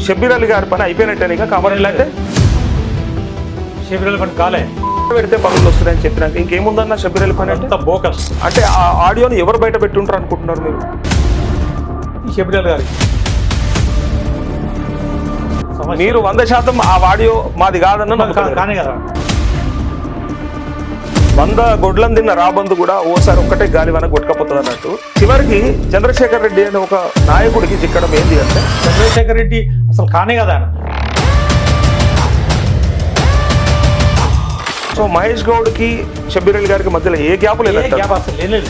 షబ్బీర్ అలీ గారి పని అయిపోయినట్టేనిక కామారెడ్డిలో అయితే షబ్బీర్ అలీ పని కాలే పెడితే పనులు వస్తున్నాయని చెప్పినాక ఇంకేముందన్న షబ్బీర్ అలీ పని అంత బోకస్. అంటే ఆ ఆడియోని ఎవరు బయట పెట్టుంటారు అనుకుంటున్నారు మీరు? ఈ షబ్బీర్ అలీ గారి మీరు 100% ఆ ఆడియో మాది కాదన్న కానీ కదా 100 గొడ్లను తిన్న రాబందు కూడా ఓసారి ఒక్కటే గాలి వన కొట్టుకపోతుంది అన్నట్టు. చివరికి చంద్రశేఖర్ రెడ్డి అనే ఒక నాయకుడికి చిక్కడం ఏంటి అంటే చంద్రశేఖర్ రెడ్డి అసలు కానే కదా ఆయన. సో మహేష్ గౌడ్కి షబ్బీర్ అలీ గారికి మధ్యలో ఏ గ్యాప్ లేదు, అసలు లేదు.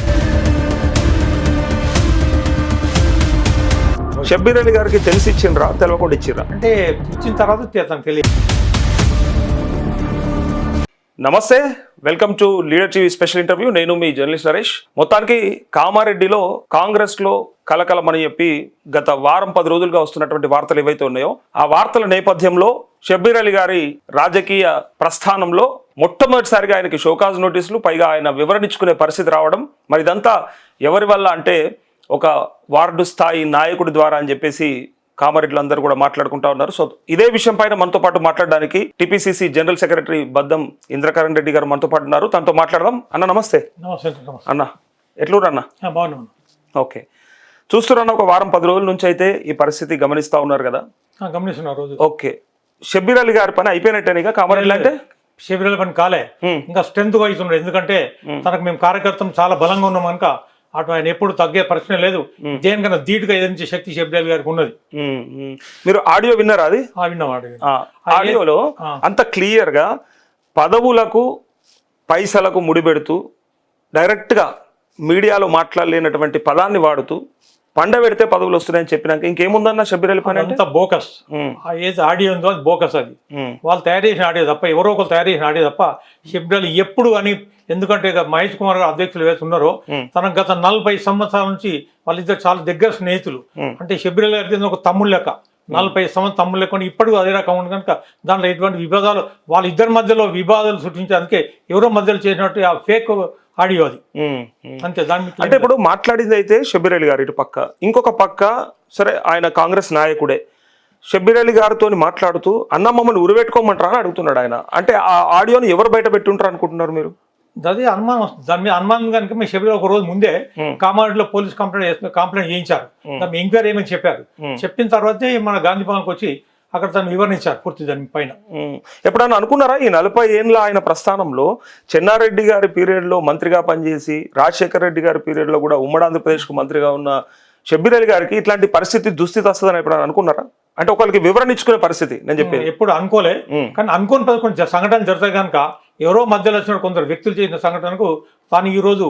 షబ్బీర్ అలీ గారికి తెలిసి ఇచ్చిండ్రా తెలియకుండా ఇచ్చిర్రా? అంటే ఇచ్చిన తర్వాత తనకు తెలియదు. నమస్తే, welcome to leader TV special interview. నేను మీ జర్నలిస్ట్ నరేష్. మొత్తానికి కామారెడ్డిలో కాంగ్రెస్ లో కలకలమని చెప్పి గత వారం 10 రోజులుగా వస్తున్నటువంటి వార్తలు ఏవైతే ఉన్నాయో ఆ వార్తల నేపథ్యంలో షబ్బీర్ అలీ గారి రాజకీయ ప్రస్థానంలో మొట్టమొదటిసారిగా ఆయనకి షోకాజ్ నోటీసులు, పైగా ఆయన వివరణించుకునే పరిస్థితి రావడం. మరి ఇదంతా ఎవరి వల్ల అంటే ఒక వార్డు స్థాయి నాయకుడి ద్వారా అని చెప్పేసి కామారెడ్డిలో అందరూ కూడా మాట్లాడుకుంటా ఉన్నారు. సో ఇదే విషయం పైన మనతో పాటు మాట్లాడడానికి టిపిసిసి జనరల్ సెక్రటరీ బద్దం ఇంద్రకరణ్ రెడ్డి గారు మనతో పాటు ఉన్నారు. తనతో మాట్లాడదాం. అన్న నమస్తే. అన్న ఎట్లూరు అన్న? బాగున్నాను. ఓకే, చూస్తున్నా ఒక వారం 10 రోజుల నుంచి అయితే ఈ పరిస్థితి గమనిస్తా ఉన్నారు కదా? గమనిస్తున్నారు రోజు. ఓకే, షబ్బీర్ అలీ గారి పని అయిపోయినట్టేనిక కామారెడ్డిలో అంటే? షబ్బీర్ అలీ పని కాలే, ఇంకా స్ట్రెంత్ గా అవుతున్నాడు. ఎందుకంటే తనకు మేము కార్యకర్తలు చాలా బలంగా ఉన్నాం కనుక అటు ఆయన ఎప్పుడు తగ్గే ప్రశ్న లేదు. దేనికన్నా ధీటుగా ఎదిరించే శక్తి షబ్బీర్ అలీ గారికి ఉన్నది. మీరు ఆడియో విన్నారా? అది విన్నాం. ఆడియోలో అంత క్లియర్ గా పదవులకు పైసలకు ముడిపెడుతూ డైరెక్ట్ గా మీడియాలో మాట్లాడలేనటువంటి పదాన్ని వాడుతూ పండబెడితే పదవులు వస్తున్నాయని చెప్పినాక ఇంకేముందన్న షబ్బీర్ అలీ పని? అంత బోకస్. ఏది ఆడియో ఉందో అది బోకస్. అది వాళ్ళు తయారు చేసిన ఆడియో తప్ప, ఎవరో ఒకరు తయారు చేసిన ఆడియో తప్ప షబ్బీర్ అలీ ఎప్పుడు అని. ఎందుకంటే మహేష్ కుమార్ గారు అధ్యక్షులు వేస్తున్నారో తనకు గత 40 సంవత్సరాల నుంచి వాళ్ళిద్దరు చాలా దగ్గర స్నేహితులు. అంటే షబ్బీర్ అలీ గారికి ఒక తమ్ముడు లెక్క, 40 సంవత్సరం తమ్ముడు లెక్క. ఇప్పుడు అదే రకం ఉంది కనుక దాంట్లో ఎటువంటి వివాదాలు వాళ్ళిద్దరి మధ్యలో వివాదాలు సృష్టించేందుకే ఎవరో మధ్యలో చేసినట్టు ఆ ఫేక్ ఆడియో అది అంతే. దాని అంటే ఇప్పుడు మాట్లాడింది అయితే షబ్బీర్ అలీ గారు ఇటు పక్క, ఇంకొక పక్క సరే ఆయన కాంగ్రెస్ నాయకుడే షబ్బీర్ అలీ గారితో మాట్లాడుతూ అన్న మమ్మల్ని ఉరిపెట్టుకోమంటారా అని అడుగుతున్నాడు ఆయన. అంటే ఆ ఆడియోని ఎవరు బయట పెట్టుంటారు అనుకుంటున్నారు మీరు? అదే అనుమానం వస్తుంది. దాని మీద అనుమానం కనుక మీ షబ్బీర్ ఒక రోజు ముందే కామారెడ్డిలో పోలీస్ కంప్లైంట్ చేయించారు. దాని ఎంక్వైరీ ఏమని చెప్పారు. చెప్పిన తర్వాతే మన గాంధీ భవన్కి వచ్చి అక్కడ తను వివరించారు పూర్తి దాని పైన. ఎప్పుడన్నా అనుకున్నారా ఈ 40 ఏళ్ళ ఆయన ప్రస్థానంలో చెన్నారెడ్డి గారి పీరియడ్లో మంత్రిగా పనిచేసి రాజశేఖర్ రెడ్డి గారి పీరియడ్లో కూడా ఉమ్మడి ఆంధ్రప్రదేశ్కు మంత్రిగా ఉన్న షబ్బీర్ అలీ గారికి ఇట్లాంటి పరిస్థితి దుస్థితి వస్తుందని ఎప్పుడన్నా అనుకున్నారా? అంటే ఒకరికి వివరణించుకునే పరిస్థితి నేను చెప్పేది. ఎప్పుడు అనుకోలే, కానీ అనుకోని కొన్ని సంఘటనలు జరుగుతాయి కనుక ఎవరో మధ్యలో వచ్చిన కొందరు వ్యక్తులు చేసిన సంఘటనకు తాను ఈరోజు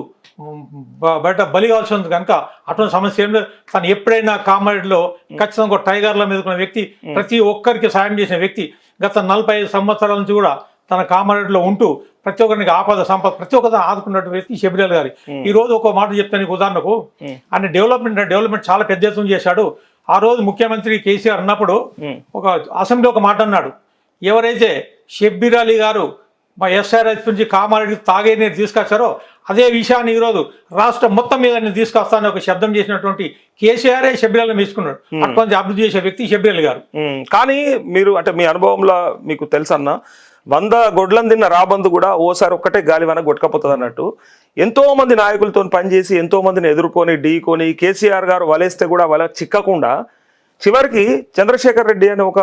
బయట బలి కావాల్సి ఉంది కనుక అటువంటి సమస్య ఏం లేదు. తను ఎప్పుడైనా కామారెడ్డిలో ఖచ్చితంగా ఒక టైగర్ల మీదకున్న వ్యక్తి, ప్రతి ఒక్కరికి సాయం చేసిన వ్యక్తి. గత 45 సంవత్సరాల నుంచి కూడా తన కామారెడ్డిలో ఉంటూ ప్రతి ఒక్కరికి ఆపద సంపద ప్రతి ఒక్కరిని ఆదుకున్నట్టు వ్యక్తి షబ్బీర్ అలీ గారి. ఈ రోజు ఒక మాట చెప్తాను ఉదాహరణకు, ఆయన డెవలప్మెంట్ చాలా పెద్ద ఎత్తున చేశాడు. ఆ రోజు ముఖ్యమంత్రి కేసీఆర్ ఉన్నప్పుడు ఒక అసెంబ్లీ ఒక మాట అన్నాడు, ఎవరైతే షబ్బీర్ అలీ గారు మా ఎస్ఆర్ఎస్ నుంచి కామారెడ్డికి తాగే నీరు తీసుకొచ్చారో అదే విషయాన్ని ఈరోజు రాష్ట్రం మొత్తం మీద నేను తీసుకొస్తానని ఒక శబ్దం చేసినటువంటి కేసీఆర్ షబ్బీర్ అలీ తీసుకున్నాడు. అటువంటి అభివృద్ధి చేసే వ్యక్తి షబ్బీర్ అలీ గారు. కానీ మీరు అంటే మీ అనుభవంలో మీకు తెలుసన్న 100 గొడ్లను తిన్న రాబందు కూడా ఓసారి ఒక్కటే గాలి వన కొట్టుకపోతుంది అన్నట్టు. ఎంతో మంది నాయకులతో పనిచేసి ఎంతో మందిని ఎదుర్కొని ఢీకొని కేసీఆర్ గారు వలేస్తే కూడా వల చిక్కకుండా చివరికి చంద్రశేఖర్ రెడ్డి అనే ఒక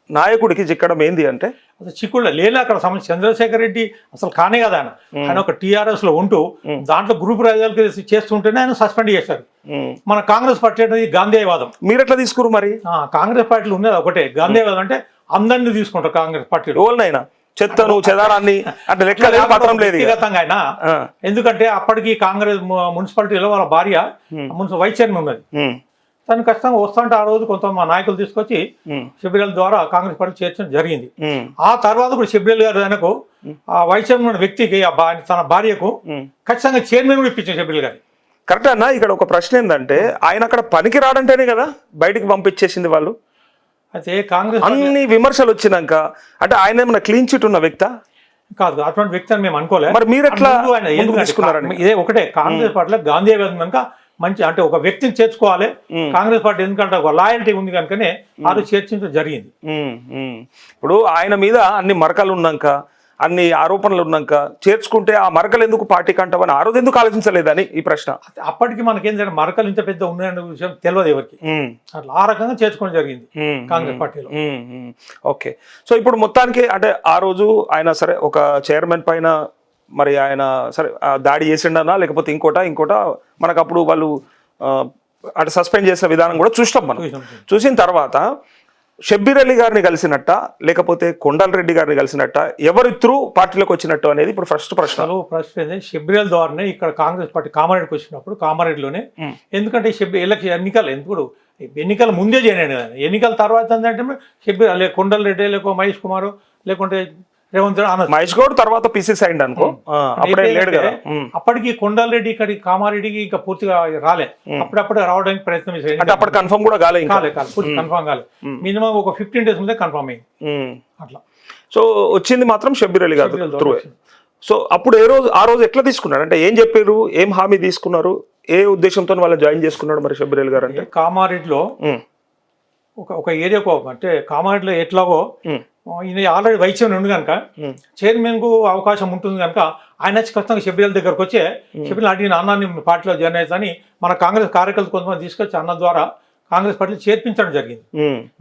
నాయకుడికి చిక్కడం ఏంది అంటే అసలు చిక్కుళ్ళ లేదు అక్కడ సమస్య. చంద్రశేఖర్ రెడ్డి అసలు కానే కదా ఆయన. ఆయన ఒక టీఆర్ఎస్ లో ఉంటూ దాంట్లో గ్రూప్ రాజకీయాలు చేస్తుంటేనే ఆయన సస్పెండ్ చేశారు. మన కాంగ్రెస్ పార్టీ అనేది గాంధేయవాదం. మీరు ఎట్లా తీసుకురు మరి? కాంగ్రెస్ పార్టీలో ఉన్నది ఒకటే గాంధేయవాదం. అంటే అందరినీ తీసుకుంటారు కాంగ్రెస్ పార్టీలో. ఎవరినైనా చెత్తను చెదారాన్ని అంటే లెక్క పత్రం లేదు వ్యక్తిగతంగా ఆయన. ఎందుకంటే అప్పటికి కాంగ్రెస్ మున్సిపాలిటీలో వాళ్ళ భార్య వైస్ చైర్మన్ ఉన్నది. తను ఖచ్చితంగా వస్తుంటే ఆ రోజు కొంత మా నాయకులు తీసుకొచ్చి షబ్బీర్ అలీ ద్వారా కాంగ్రెస్ పార్టీ చేర్చడం జరిగింది. ఆ తర్వాత కూడా షబ్బీర్ అలీ గారు ఆయనకు ఆ వైస్ చైర్మన్ వ్యక్తికి తన భార్యకు ఖచ్చితంగా చైర్మన్ కూడా ఇప్పించారు షబ్బీర్ అలీ గారి. కరెక్ట్ అన్న. ఇక్కడ ఒక ప్రశ్న ఏంటంటే ఆయన అక్కడ పనికి రాడంటేనే కదా బయటికి పంపించేసింది వాళ్ళు. అయితే కాంగ్రెస్ అన్ని విమర్శలు వచ్చినాక అంటే ఆయన ఏమన్నా క్లీన్ చిట్ ఉన్న వ్యక్తా? కాదు, అటువంటి వ్యక్తి అని మేము అనుకోలేదు. మరి మీరు ఎట్లా ఇదే ఒకటే కాంగ్రెస్ పార్టీలో గాంధీవాదం కనుక మంచి అంటే ఒక వ్యక్తిని చేర్చుకోవాలి కాంగ్రెస్ పార్టీ, ఎందుకంటే ఒక లాయల్టీ ఉంది కనుకనే ఆ రోజు చర్చించడం జరిగింది. ఇప్పుడు ఆయన మీద అన్ని మరకలు ఉన్నాక, అన్ని ఆరోపణలు ఉన్నాక చేర్చుకుంటే ఆ మరకలు ఎందుకు పార్టీ కంటావని ఆ రోజు ఎందుకు ఆలోచించలేదని ఈ ప్రశ్న. అప్పటికి మనకేం జరిగింది, మరకలు ఇంత పెద్ద ఉన్నాయన్న విషయం తెలియదు ఎవరికి. అట్లా ఆ రకంగా చేర్చుకోవడం జరిగింది కాంగ్రెస్ పార్టీలో. ఓకే. సో ఇప్పుడు మొత్తానికి అంటే ఆ రోజు ఆయన సరే ఒక చైర్మన్ పైన మరి ఆయన సరే దాడి చేసిండనా లేకపోతే ఇంకోట మనకు అప్పుడు వాళ్ళు అంటే సస్పెండ్ చేసిన విధానం కూడా చూస్తాం మనం. చూసిన తర్వాత షబ్బీర్ అలీ గారిని కలిసినట్ట లేకపోతే కొండలరెడ్డి గారిని కలిసినట్ట, ఎవరి త్రూ పార్టీలోకి వచ్చినట్టు అనేది ఇప్పుడు ఫస్ట్ ప్రశ్న. షబ్బీర్ అలీ ద్వారానే ఇక్కడ కాంగ్రెస్ పార్టీ కామారెడ్డికి వచ్చినప్పుడు కామారెడ్డిలోనే, ఎందుకంటే ఎన్నికల ముందే చేయనండి, ఎన్నికల తర్వాత ఏంటంటే షబ్బీర్ అలీ కొండలరెడ్డి లేకపోతే మహేష్ కుమార్ లేకుంటే రేవంత్ మహేష్ గౌడ్ తర్వాత పీసీసీ అయింది అనుకో, అప్పుడే లేడు కదా. అప్పటికి కొండలరెడ్డి ఇక్కడికి కామారెడ్డికి ఇంకా పూర్తిగా రాలే, అప్పుడప్పుడే రావడానికి ప్రయత్నం చేశారు. అంటే అప్పుడు కన్ఫర్మ్ కూడా కాలే, పూర్తి కన్ఫర్మ్ కాలే, మినిమం ఒక 15 days ముందే కన్ఫర్మ్ అయింది అట్లా. సో వచ్చింది మాత్రం షబ్బీర్ అలీ గారు త్రూ. సో అప్పుడు ఆ రోజు ఎట్లా తీసుకున్నారు, అంటే ఏం చెప్పారు, ఏం హామీ తీసుకున్నారు, ఏ ఉద్దేశంతో వాళ్ళని జాయిన్ చేసుకున్నాడు మరి షబ్బీర్ అలీ గారు? అంటే కామారెడ్డిలో ఒక ఏరియాకో అంటే కామారెడ్డిలో ఎట్లాగో ఈయన ఆల్రెడీ వైస్ చైర్మన్ ఉంది కనుక చైర్మన్ కు అవకాశం ఉంటుంది కనుక ఆయన వచ్చి ఖచ్చితంగా షబ్బీర్ అలీ దగ్గరకు వచ్చే షబ్బీర్ అడిగిన అన్నాన్ని పార్టీలో జాయిన్ అవుతాని మన కాంగ్రెస్ కార్యకర్తలు కొంతమంది తీసుకొచ్చి అన్న ద్వారా కాంగ్రెస్ పార్టీలో చేర్పించడం జరిగింది.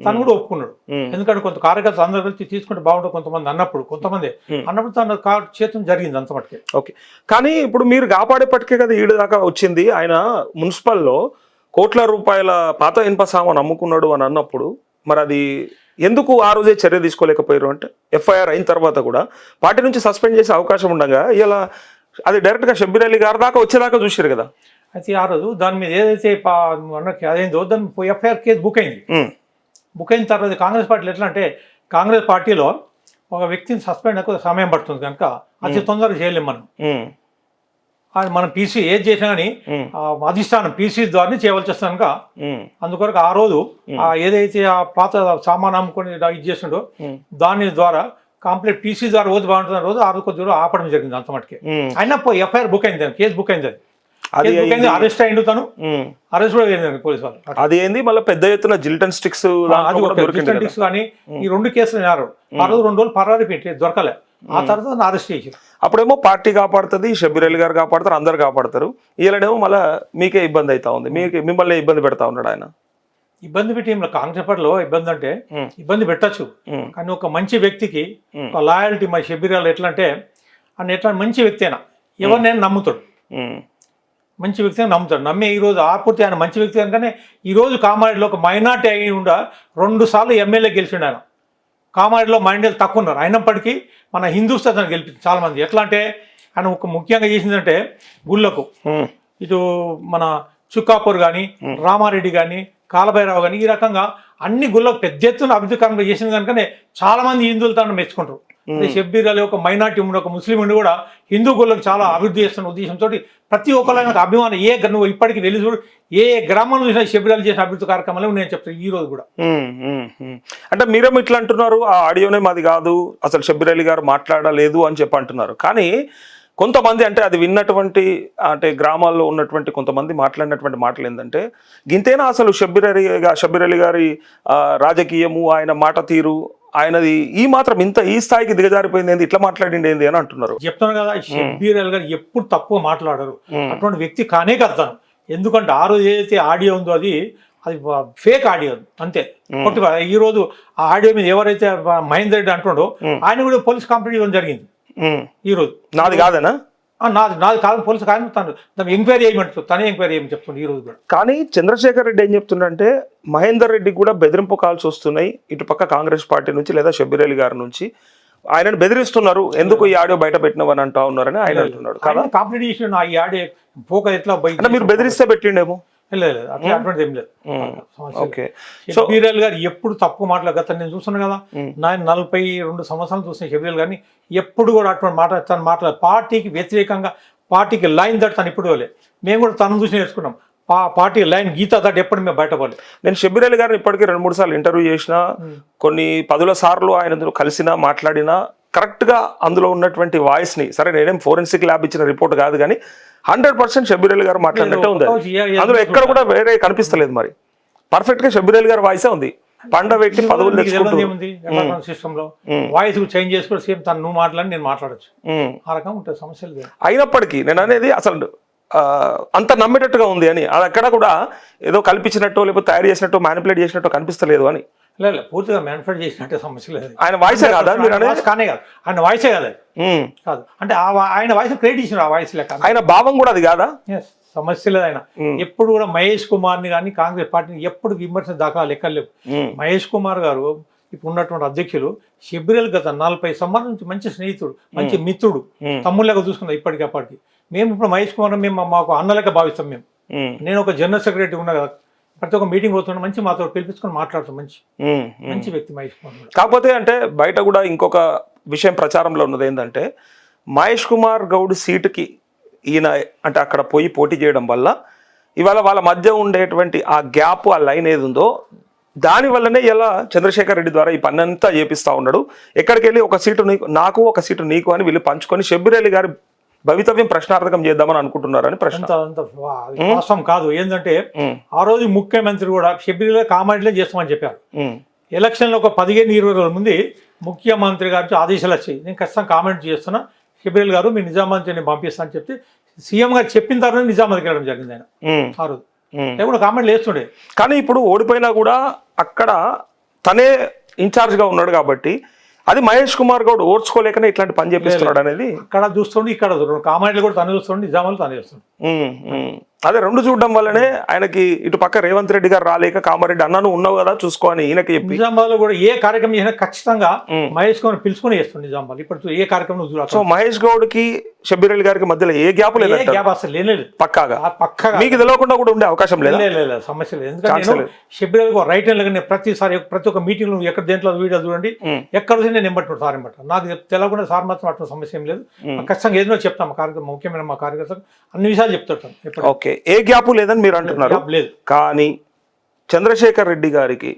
తను కూడా ఒప్పుకున్నాడు, ఎందుకంటే కొంత కార్యకర్తలు అందరూ కలిసి తీసుకుంటే బాగుంటుంది కొంతమంది అన్నప్పుడు తను చేర్చడం జరిగింది అంత మటుకే. ఓకే. కానీ ఇప్పుడు మీరు కాపాడేపటికే కదా ఈడు దాకా వచ్చింది. ఆయన మున్సిపల్లో కోట్ల రూపాయల పాత ఇనుప సామాన్ అమ్ముకున్నాడు అని అన్నప్పుడు మరి అది ఎందుకు ఆ రోజే చర్య తీసుకోలేకపోయారు? అంటే ఎఫ్ఐఆర్ అయిన తర్వాత కూడా పార్టీ నుంచి సస్పెండ్ చేసే అవకాశం ఉండగా ఇలా అది డైరెక్ట్గా షబ్బీర్ అలీ గారి దాకా వచ్చేదాకా చూసారు కదా. అయితే ఆ రోజు దాని మీద ఏదైతే అదేందో దాని ఎఫ్ఐఆర్ కేసు బుక్ అయింది. బుక్ అయిన తర్వాత కాంగ్రెస్ పార్టీలో ఎట్లా అంటే కాంగ్రెస్ పార్టీలో ఒక వ్యక్తిని సస్పెండ్ అయ్యే సమయం పడుతుంది కనుక అతి తొందరగా చేయలేము మనం. మనం పీసీ ఏది చేసినా కానీ అధిష్టానం పీసీ ద్వారా చేయవలసి వస్తుంది కనుక అందుకొరకు ఆ రోజు ఏదైతే ఆ పాత సామాన్ అమ్ముకొని ఇది చేస్తుండో దాని ద్వారా కంప్లీట్ పీసీ ద్వారా రోజు బాగుంటున్న రోజు ఆ రోజు కొద్ది ఆపడం జరిగింది అంత మటుకే. అయినా ఎఫ్ఐఆర్ బుక్ అయింది, కేసు బుక్ అయింది, అది అరెస్ట్ అయిండు, తను అరెస్ట్ కూడా అయింది పోలీసు వాళ్ళు. అది ఏంది మళ్ళీ పెద్ద ఎత్తున జిల్టన్ స్టిక్స్ కానీ ఈ 2 కేసులు ఆ రోజు 2 రోజులు పరారి పెట్టి దొరకలే, ఆ తర్వాత అరెస్ట్ చేసి అప్పుడేమో పార్టీ కాపాడుతుంది, షబ్బీర్ అలీ గారు కాపాడతారు, అందరు కాపాడతారు. వీళ్ళనేమో మళ్ళీ మీకే ఇబ్బంది అవుతా ఉంది, మిమ్మల్ని ఇబ్బంది పెడతా ఉన్నాడు ఆయన. ఇబ్బంది పెట్టి కాంగ్రెస్ పార్టీలో ఇబ్బంది అంటే ఇబ్బంది పెట్టచ్చు, కానీ ఒక మంచి వ్యక్తికి ఒక లాయల్టీ మరి షబ్బీర్ అలీ ఎట్లా అంటే ఆయన ఎట్లా మంచి వ్యక్తి అయినా ఎవరినైనా నమ్ముతాడు, మంచి వ్యక్తిని నమ్ముతాడు. నమ్మే ఈరోజు ఆపూర్తి ఆయన మంచి వ్యక్తి కనుకనే ఈరోజు కామారెడ్డిలో ఒక మైనార్టీ అయి ఉండ 2 సార్లు ఎమ్మెల్యే గెలిచిండు ఆయన. కామారెడ్డిలో మైనార్టీలు తక్కువ ఉన్నారు, అయినప్పటికీ మన హిందూస్ అతను గెలిపింది చాలామంది. ఎట్లా అంటే ఆయన ఒక ముఖ్యంగా చేసిందంటే గుళ్ళకు ఇటు మన చుక్కాపూర్ కానీ రామారెడ్డి కానీ కాలభైరవ కానీ ఈ రకంగా అన్ని గుళ్ళకు పెద్ద ఎత్తున అభివృద్ధికరంగా చేసింది కనుకనే చాలా మంది హిందువులు తను మెచ్చుకుంటారు. షబ్బీర్ అలీ ఒక మైనార్టీ ఉండి ఒక ముస్లిం ఉండి కూడా హిందూ గుళ్ళకు చాలా అభివృద్ధి చేస్తున్న ఉద్దేశంతో ప్రతి ఒక్కరికి అభిమానం నువ్వు ఇప్పటికీ వెళ్ళి చూడు ఏ గ్రామంలో చూసినా షబ్బీర్ అలీ చేసిన అభివృద్ధి కార్యక్రమాలు నేను చెప్తాను ఈ రోజు కూడా. అంటే మీరేమో ఇట్లా అంటున్నారు, ఆ ఆడియోనే మాది కాదు, అసలు షబ్బీర్ అలీ గారు మాట్లాడలేదు అని చెప్పి అంటున్నారు. కానీ కొంతమంది అంటే అది విన్నటువంటి అంటే గ్రామాల్లో ఉన్నటువంటి కొంతమంది మాట్లాడినటువంటి మాటలు ఏంటంటే గింతేనా అసలు షబ్బీర్ అలీ గారి రాజకీయము, ఆయన మాట తీరు, ఆయనది ఈ మాత్రం ఈ స్థాయికి దిగజారిపోయింది ఏంది, ఇట్లా మాట్లాడింది ఏంది అని అంటున్నారు. చెప్తాను కదా, షబ్బీర్ అలీ గారు ఎప్పుడు తక్కువ మాట్లాడరు, అటువంటి వ్యక్తి కానే కడతాను. ఎందుకంటే ఆ రోజు ఏదైతే ఆడియో ఉందో అది ఫేక్ ఆడియో అంతే. ఈ రోజు ఆ ఆడియో మీద ఎవరైతే మహేందర్ రెడ్డి అంటుండో ఆయన కూడా పోలీస్ కంప్లైంట్ ఇవ్వడం జరిగింది. ఈ రోజు నాది కాదనా, నాది కాదు పోలీసు కానీ తను ఎంక్వైరీ చేయమంటారు, తనే ఎంక్వైరీ చేయమని చెప్తుంది ఈ రోజు కూడా. కానీ చంద్రశేఖర్ రెడ్డి ఏం చెప్తుండంటే మహేందర్ రెడ్డికి కూడా బెదిరింపు కాల్స్ వస్తున్నాయి ఇటుపక్క కాంగ్రెస్ పార్టీ నుంచి లేదా షబ్బీర్ అలీ గారి నుంచి, ఆయనను బెదిరిస్తున్నారు, ఎందుకు ఈ ఆడియో బయట పెట్టినవని అంటా ఉన్నారని ఆయన అంటున్నాడు. కదా కంప్లీట్ చేసిన ఈ ఆడియో పోక ఎట్లా మీరు బెదిరిస్తే పెట్టిండేమో. అటువంటిది ఏం లేదు. షబ్బీర్ అలీ గారు ఎప్పుడు తక్కువ మాట్లాడగత నేను చూస్తున్నాను కదా, 42 సంవత్సరాలు చూసిన షబ్బీర్ అలీ గారిని ఎప్పుడు కూడా అటువంటి తను మాట్లాడదు. పార్టీకి వ్యతిరేకంగా పార్టీకి లైన్ దట్ తను ఇప్పుడు పోలే, మేము కూడా తను చూసి నేర్చుకున్నాం. పార్టీ లైన్ గీత దట్ ఎప్పుడు మేము బయటపడలేదు. నేను షబ్బీర్ అలీ గారిని ఇప్పటికీ 2-3 సార్లు ఇంటర్వ్యూ చేసిన, కొన్ని 10 సార్లు ఆయన కలిసినా మాట్లాడినా కరెక్ట్గా అందులో ఉన్నటువంటి వాయిస్ని, సరే నేనేం ఫోరెన్సిక్ ల్యాబ్ ఇచ్చిన రిపోర్ట్ కాదు కానీ 100% షబ్బీర్ అలీ గారు మాట్లాడినట్టే ఉంది అది. అందులో ఎక్కడ కూడా వేరే కనిపిస్తలేదు. మరి పర్ఫెక్ట్గా షబ్బీర్ అలీ గారి వాయిసే ఉంది. పండ పెట్టి పదవులు తెచ్చుకుంటూ సిస్టమ్ లో వాయిస్ చేంజ్ చేసుకుని సేమ్ తను నువ్వు మాట్లాడి నేను మాట్లాడచ్చు, ఆ రకం ఉంటుంది సమస్యలు. అయినప్పటికీ నేను అనేది అసలు అంత నమ్మేటట్టుగా ఉంది అని, అది అక్కడ కూడా ఏదో కల్పించినట్టు లేకపోతే తయారు చేసినట్టు మ్యానిపులేట్ చేసినట్టు కనిపిస్తలేదు అని. లేదు పూర్తిగా మ్యానిపులేట్ చేసినట్టే సమస్య లేదు. ఆయన వాయిసే కాదా మీరు అనేది? కానే కాదు, ఆయన వాయిసే కదా కాదు అంటే ఆయన వాయిస్ క్రియేట్ చేసిన ఆ వాయిస్ లెక్క, ఆయన భావం కూడా అది కాదా? సమస్య లేదు. ఆయన ఎప్పుడు కూడా మహేష్ కుమార్ని కానీ కాంగ్రెస్ పార్టీని ఎప్పుడు విమర్శ దాకా లెక్కలేవు. మహేష్ కుమార్ గారు ఇప్పుడు ఉన్నటువంటి అధ్యక్షులు షబ్బీర్ అలీ గత 40 సంవత్సరాల నుంచి మంచి స్నేహితుడు, మంచి మిత్రుడు, తమ్ముళ్ళగా చూసుకున్నాం ఇప్పటికప్పటికి. మేము ఇప్పుడు మహేష్ కుమార్ మేము మాకు అన్నలెక్క భావిస్తాం. నేను ఒక జనరల్ సెక్రటరీ ఉన్నా కదా, ప్రతి ఒక్క మీటింగ్ పోతున్నా మంచి మాతో పిలిపించుకొని మాట్లాడుతాం. మంచి వ్యక్తి మహేష్ కుమార్. కాకపోతే అంటే బయట కూడా ఇంకొక విషయం ప్రచారంలో ఉన్నది ఏంటంటే, మహేష్ కుమార్ గౌడ్ సీటుకి ఈయన అంటే అక్కడ పోయి పోటీ చేయడం వల్ల ఇవాళ వాళ్ళ మధ్య ఉండేటువంటి ఆ గ్యాప్, ఆ లైన్ ఏది ఉందో దాని వల్లనే ఇలా చంద్రశేఖర్ రెడ్డి ద్వారా ఈ పని అంతా చేపిస్తా ఉన్నాడు. ఎక్కడికి వెళ్ళి ఒక సీటు నీకు, నాకు ఒక సీటు నీకు అని వీళ్ళు పంచుకొని షబ్బీర్ అలీ గారి భవితవ్యం ప్రశ్నార్థకం చేద్దామని అనుకుంటున్నారని ప్రశ్న. వాస్తవం కాదు. ఏంటంటే ఆ రోజు ముఖ్యమంత్రి కూడా షబ్బీర్ అలీ కామారెడ్డిలో చేస్తామని చెప్పారు. ఎలక్షన్లో ఒక 15-20 రోజుల ముందు ముఖ్యమంత్రి గారికి ఆదేశాలు వచ్చాయి, నేను ఖచ్చితంగా కామెంట్ చేస్తున్నా, షబ్బీర్ అలీ గారు మీ నిజామాబాద్ నేను పంపిస్తాను అని చెప్తే సీఎం గారు చెప్పిన తర్వాత నిజామాబాద్కి వెళ్ళడం జరిగింది. ఆయన ఆ రోజు కూడా కామెంట్లు వేస్తుండే. కానీ ఇప్పుడు ఓడిపోయినా కూడా అక్కడ తనే ఇన్ఛార్జ్గా ఉన్నాడు కాబట్టి అది మహేష్ కుమార్ గౌడ్ ఓర్చుకోలేకనే ఇట్లాంటి పని చేపిస్తున్నాడు అనేది అక్కడ చూస్తుండే, ఇక్కడ కామారెడ్డి కూడా తను చూస్తుండే, నిజామాబాద్ తను చేస్తుండే. అదే రెండు చూడడం వల్లనే ఆయనకి ఇటు పక్క రేవంత్ రెడ్డి గారు రాలేక కామారెడ్డి అన్నాను ఉన్నావు కదా చూసుకోని ఈయనకి చెప్పి నిజామాబాద్ లో కూడా ఏ కార్యక్రమం చేసినా ఖచ్చితంగా మహేష్ గౌడ్ పిలుచుకుని చేస్తుంది నిజామాబాద్. ఇప్పుడు ఏ కార్యక్రమం చూడాలి. సో మహేష్ గౌడ్ కి షబ్బీర్ అలీ గారికి మధ్యలో ఏ గ్యాప్ లేదు, పక్కాగా మీకు తెలియకుండా కూడా ఉండే అవకాశం లేదు. సమస్య లేదు. ఎందుకంటే షబ్బీర్ అలీ రైట్ హ్యాండ్ ప్రతిసారి ప్రతి ఒక్క మీటింగ్ లో ఎక్కడ దేంట్లో వీడియో చూడండి, ఎక్కడ నేను ఎంబట్టు సార్ ఎంబట్టు నాకు తెలియకుండా సార్ మాత్రం అటువంటి సమస్య ఏం లేదు. ఖచ్చితంగా ఏదో చెప్తాం మా కార్యక్రమం, ముఖ్యమైన మా కార్యకర్తలు అన్ని విషయాలు చెప్తాం. ఓకే, ఏ గ్యాప్ లేదని మీరు అంటున్నారు. కానీ చంద్రశేఖర్ రెడ్డి గారికి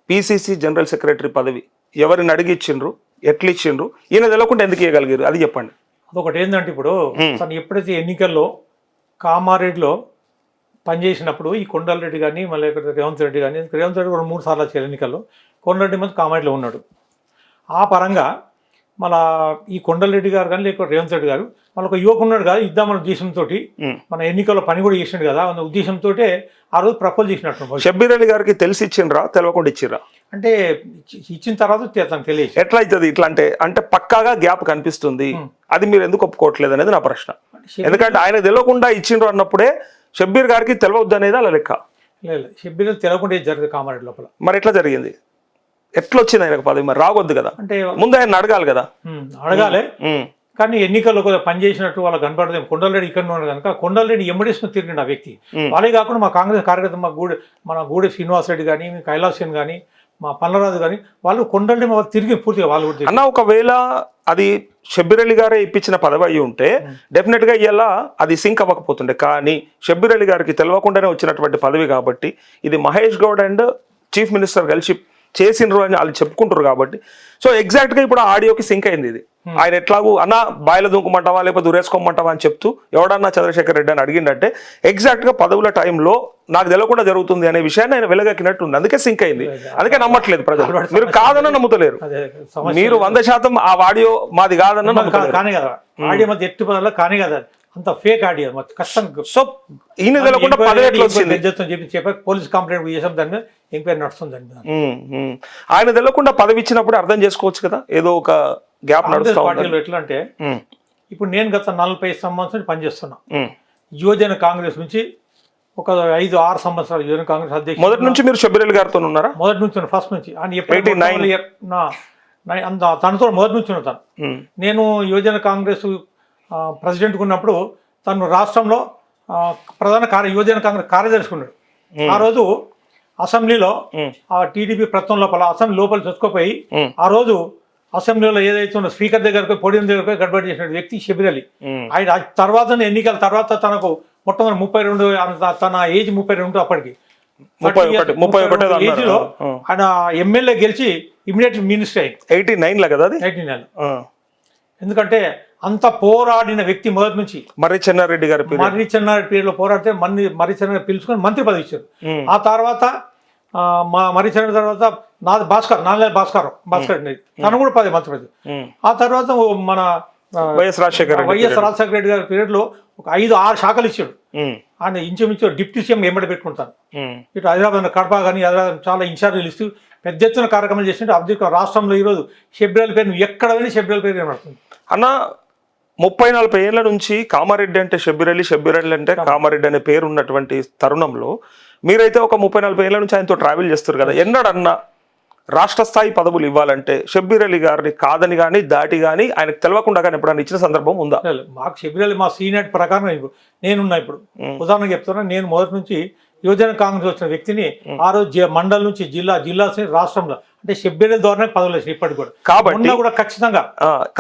పిసిసి జనరల్ సెక్రటరీ పదవి ఎవరిని అడిగి ఇచ్చిండ్రు, ఎట్లా ఇచ్చిండ్రు, ఈయన తెలియకుండా ఎందుకు ఇవ్వగలిగారు అది చెప్పండి. అదొకటి ఏంటంటే ఇప్పుడు తను ఎప్పుడైతే ఎన్నికల్లో కామారెడ్డిలో పనిచేసినప్పుడు ఈ కొండలరెడ్డి కానీ మళ్ళీ రేవంత్ రెడ్డి కానీ, రేవంత్ రెడ్డి కూడా 3 సార్లు వచ్చారు ఎన్నికల్లో, కొండరెడ్డి మంది కామారెడ్డిలో ఉన్నాడు. ఆ పరంగా మళ్ళా ఈ కొండలరెడ్డి గారు కానీ లేకపోతే రేవంత్ రెడ్డి గారు మళ్ళీ ఒక యువకు ఉన్నాడు కదా, ఇద్దామన్న ఉద్దేశంతో మన ఎన్నికల్లో పని కూడా చేసినాడు కదా అన్న ఉద్దేశంతో ఆ రోజు ప్రపోజ్ చేసినట్టు. షబ్బీర్ అలీ గారికి తెలిసి ఇచ్చిండ్రా తెలియకుండా ఇచ్చిర్రా? అంటే ఇచ్చిన తర్వాత తనకు తెలియదు. ఎట్లా అవుతుంది ఇట్లా అంటే పక్కాగా గ్యాప్ కనిపిస్తుంది, అది మీరు ఎందుకు ఒప్పుకోవట్లేదు అనేది నా ప్రశ్న. ఎందుకంటే ఆయన తెలియకుండా ఇచ్చిండ్రు అన్నప్పుడే షబ్బీర్ గారికి తెలియవద్దు అనేది అలా లెక్క. లేదు, షబ్బీర్ తెలియకుండా జరిగింది కామారెడ్డి లోపల. మరి ఎట్లా జరిగింది, ఎట్లా వచ్చింది ఆయనకు పదవి? మరి రావద్దు కదా, అంటే ముందు ఆయన అడగాలి కదా. అడగాలి, కానీ ఎన్నికల్లో కూడా పనిచేసినట్టు వాళ్ళకి కనపడదు. కొండలరెడ్డి ఇక్కడ ఉన్నాడు కనుక కొండలరెడ్డి ఎమ్మడేసుకుని తిరిగిండు ఆ వ్యక్తి. వాళ్ళే కాకుండా మా కాంగ్రెస్ కార్యకర్త మన గూడె శ్రీనివాస్ రెడ్డి కానీ, కైలాసన్ కానీ, మా పల్లరాజు కానీ వాళ్ళు కొండలరెడ్డి తిరిగి పూర్తిగా వాళ్ళు కూడా అన్న. ఒకవేళ అది షబ్బీర్ అలీ గారే ఇప్పించిన పదవి అయ్యి ఉంటే డెఫినెట్ గా ఇలా అది సింక్ అవ్వకపోతుండే. కానీ షబ్బీర్ అలీ గారికి తెలియకుండానే వచ్చినటువంటి పదవి కాబట్టి ఇది Mahesh Goud and chief minister కలిసి చేసిండ్రు అని వాళ్ళు చెప్పుకుంటారు కాబట్టి సో ఎగ్జాక్ట్ గా ఇప్పుడు ఆ ఆడియోకి సింక్ అయింది ఇది. ఆయన ఎట్లాగూ అన్న బాయిల దుంకుమంటావా లేకపోతే దురేసుకోమంటావా అని చెప్తూ ఎవడన్నా చంద్రశేఖర్ రెడ్డి అని అడిగిందంటే ఎగ్జాక్ట్ గా పదవుల టైంలో నాకు తెలియకుండా జరుగుతుంది అనే విషయాన్ని ఆయన వెలగక్కినట్టు ఉంది. అందుకే సింక్ అయింది, అందుకే నమ్మట్లేదు ప్రజలు. మీరు కాదన్న నమ్ముతలేరు, మీరు 100% ఆ ఆడియో మాది కాదన్న నమ్ముతలేరు. కానీ కదా ఆడియో మధ్య ఎట్టు పదాలు కానీ కదా, అంత ఫేక్ ఆడియో మొత్తం కష్టం. సో ఈయన తెలియకుండా పదవి ఎట్లా వచ్చింది చెప్పి పోలీస్ కంప్లైంట్ చేసాం, దాని మీద ఎంక్వైరీ నడుస్తుంది. ఆయన తెలియకుండా పదవి ఇచ్చినప్పుడు అర్థం చేసుకోవచ్చు కదా, ఏదో ఒక గ్యాప్ నడుస్తుంది పార్టీలో. ఎట్లా అంటే ఇప్పుడు నేను గత 40 సంవత్సరాలు పనిచేస్తున్నా యువజన కాంగ్రెస్ నుంచి, ఒక 5-6 సంవత్సరాలు యువజన కాంగ్రెస్ అధ్యక్షుడు. మొదటి నుంచి మీరు షబ్బీర్ అలీ గారితో ఉన్నారా? మొదటి నుంచి, ఫస్ట్ నుంచి. తనతో మొదటి నుంచి ఉన్నాను. నేను యువజన కాంగ్రెస్ ప్రెసిడెంట్గా ఉన్నప్పుడు తను రాష్ట్రంలో ప్రధాన యువజన కాంగ్రెస్ కార్యదర్శి ఉన్నాడు. ఆ రోజు అసెంబ్లీలో ఆ టీడీపీ ప్రస్తుతం లోపల అసెంబ్లీ లోపల చొచ్చుకోపోయి ఆ రోజు అసెంబ్లీలో ఏదైతే ఉన్న స్పీకర్ దగ్గరకు పోడియం దగ్గరకు గడబడి చేసిన వ్యక్తి షబ్బీర్ అలీ. ఆయన తర్వాత ఎన్నికల తర్వాత తనకు మొట్టమొదటి 32, తన ఏజ్ 32 అప్పటికి 31 ఏజ్ లో ఆయన ఎమ్మెల్యే గెలిచి ఇమీడియట్ మినిస్టర్ అయింది 89 కదా అది 89. ఎందుకంటే అంత పోరాడిన వ్యక్తి మొదటి నుంచి. మర్రి చెన్నారెడ్డి గారి మర్రి చెన్నారెడ్డి పీరియడ్లో పోరాడితే మర్రి చెన్నారెడ్డి పిలుచుకొని మంత్రి పదవి ఇచ్చారు. ఆ తర్వాత మా మర్రి చెన్నారెడ్డి తర్వాత నాలుగు భాస్కర్ రెడ్డి తను కూడా మంత్రి పదవి. ఆ తర్వాత మన వైఎస్ రాజశేఖర రెడ్డి గారి పీరియడ్ లో ఒక 5-6 శాఖలు ఇచ్చాడు. ఆయన ఇంచుమించు డిప్యూటీ సీఎం ఎంబడి పెట్టుకుంటాను. ఇటు హైదరాబాద్ కడప కానీ హైదరాబాద్ చాలా ఇన్ఛార్జీలు ఇస్తూ పెద్ద ఎత్తున కార్యక్రమాలు చేసింటే అబ్దుల్ రాష్ట్రంలో ఈరోజు షెబ్రియాల పేరు ఎక్కడ పోయినా షెబ్రియాల పేరు కనబడుతుంది. అన్న 30-40 ఏళ్ల నుంచి కామారెడ్డి అంటే షబ్బీర్ అంటే కామారెడ్డి అనే పేరు ఉన్నటువంటి తరుణంలో మీరైతే ఒక 30-40 ఏళ్ల నుంచి ఆయనతో ట్రావెల్ చేస్తారు కదా, ఎన్నడన్నా రాష్ట్ర స్థాయి పదవులు ఇవ్వాలంటే షబ్బీర్ అలీ గారిని కాదని కానీ దాటి కానీ ఆయనకు తెలవకుండా కానీ ఎప్పుడన్నా ఇచ్చిన సందర్భం ఉందా? మాకు షబ్బీర్ అలీ మా సీనియర్ ప్రకారం నేనున్నా. ఇప్పుడు ఉదాహరణకు చెప్తున్నా, నేను మొదటి నుంచి యువజన కాంగ్రెస్ వచ్చిన వ్యక్తిని ఆ రోజు మండలం నుంచి జిల్లా రాష్ట్రంలో అంటే షబ్బీర్ అలీ ద్వారానే పదవులు వచ్చినాయి ఇప్పటికి కూడా.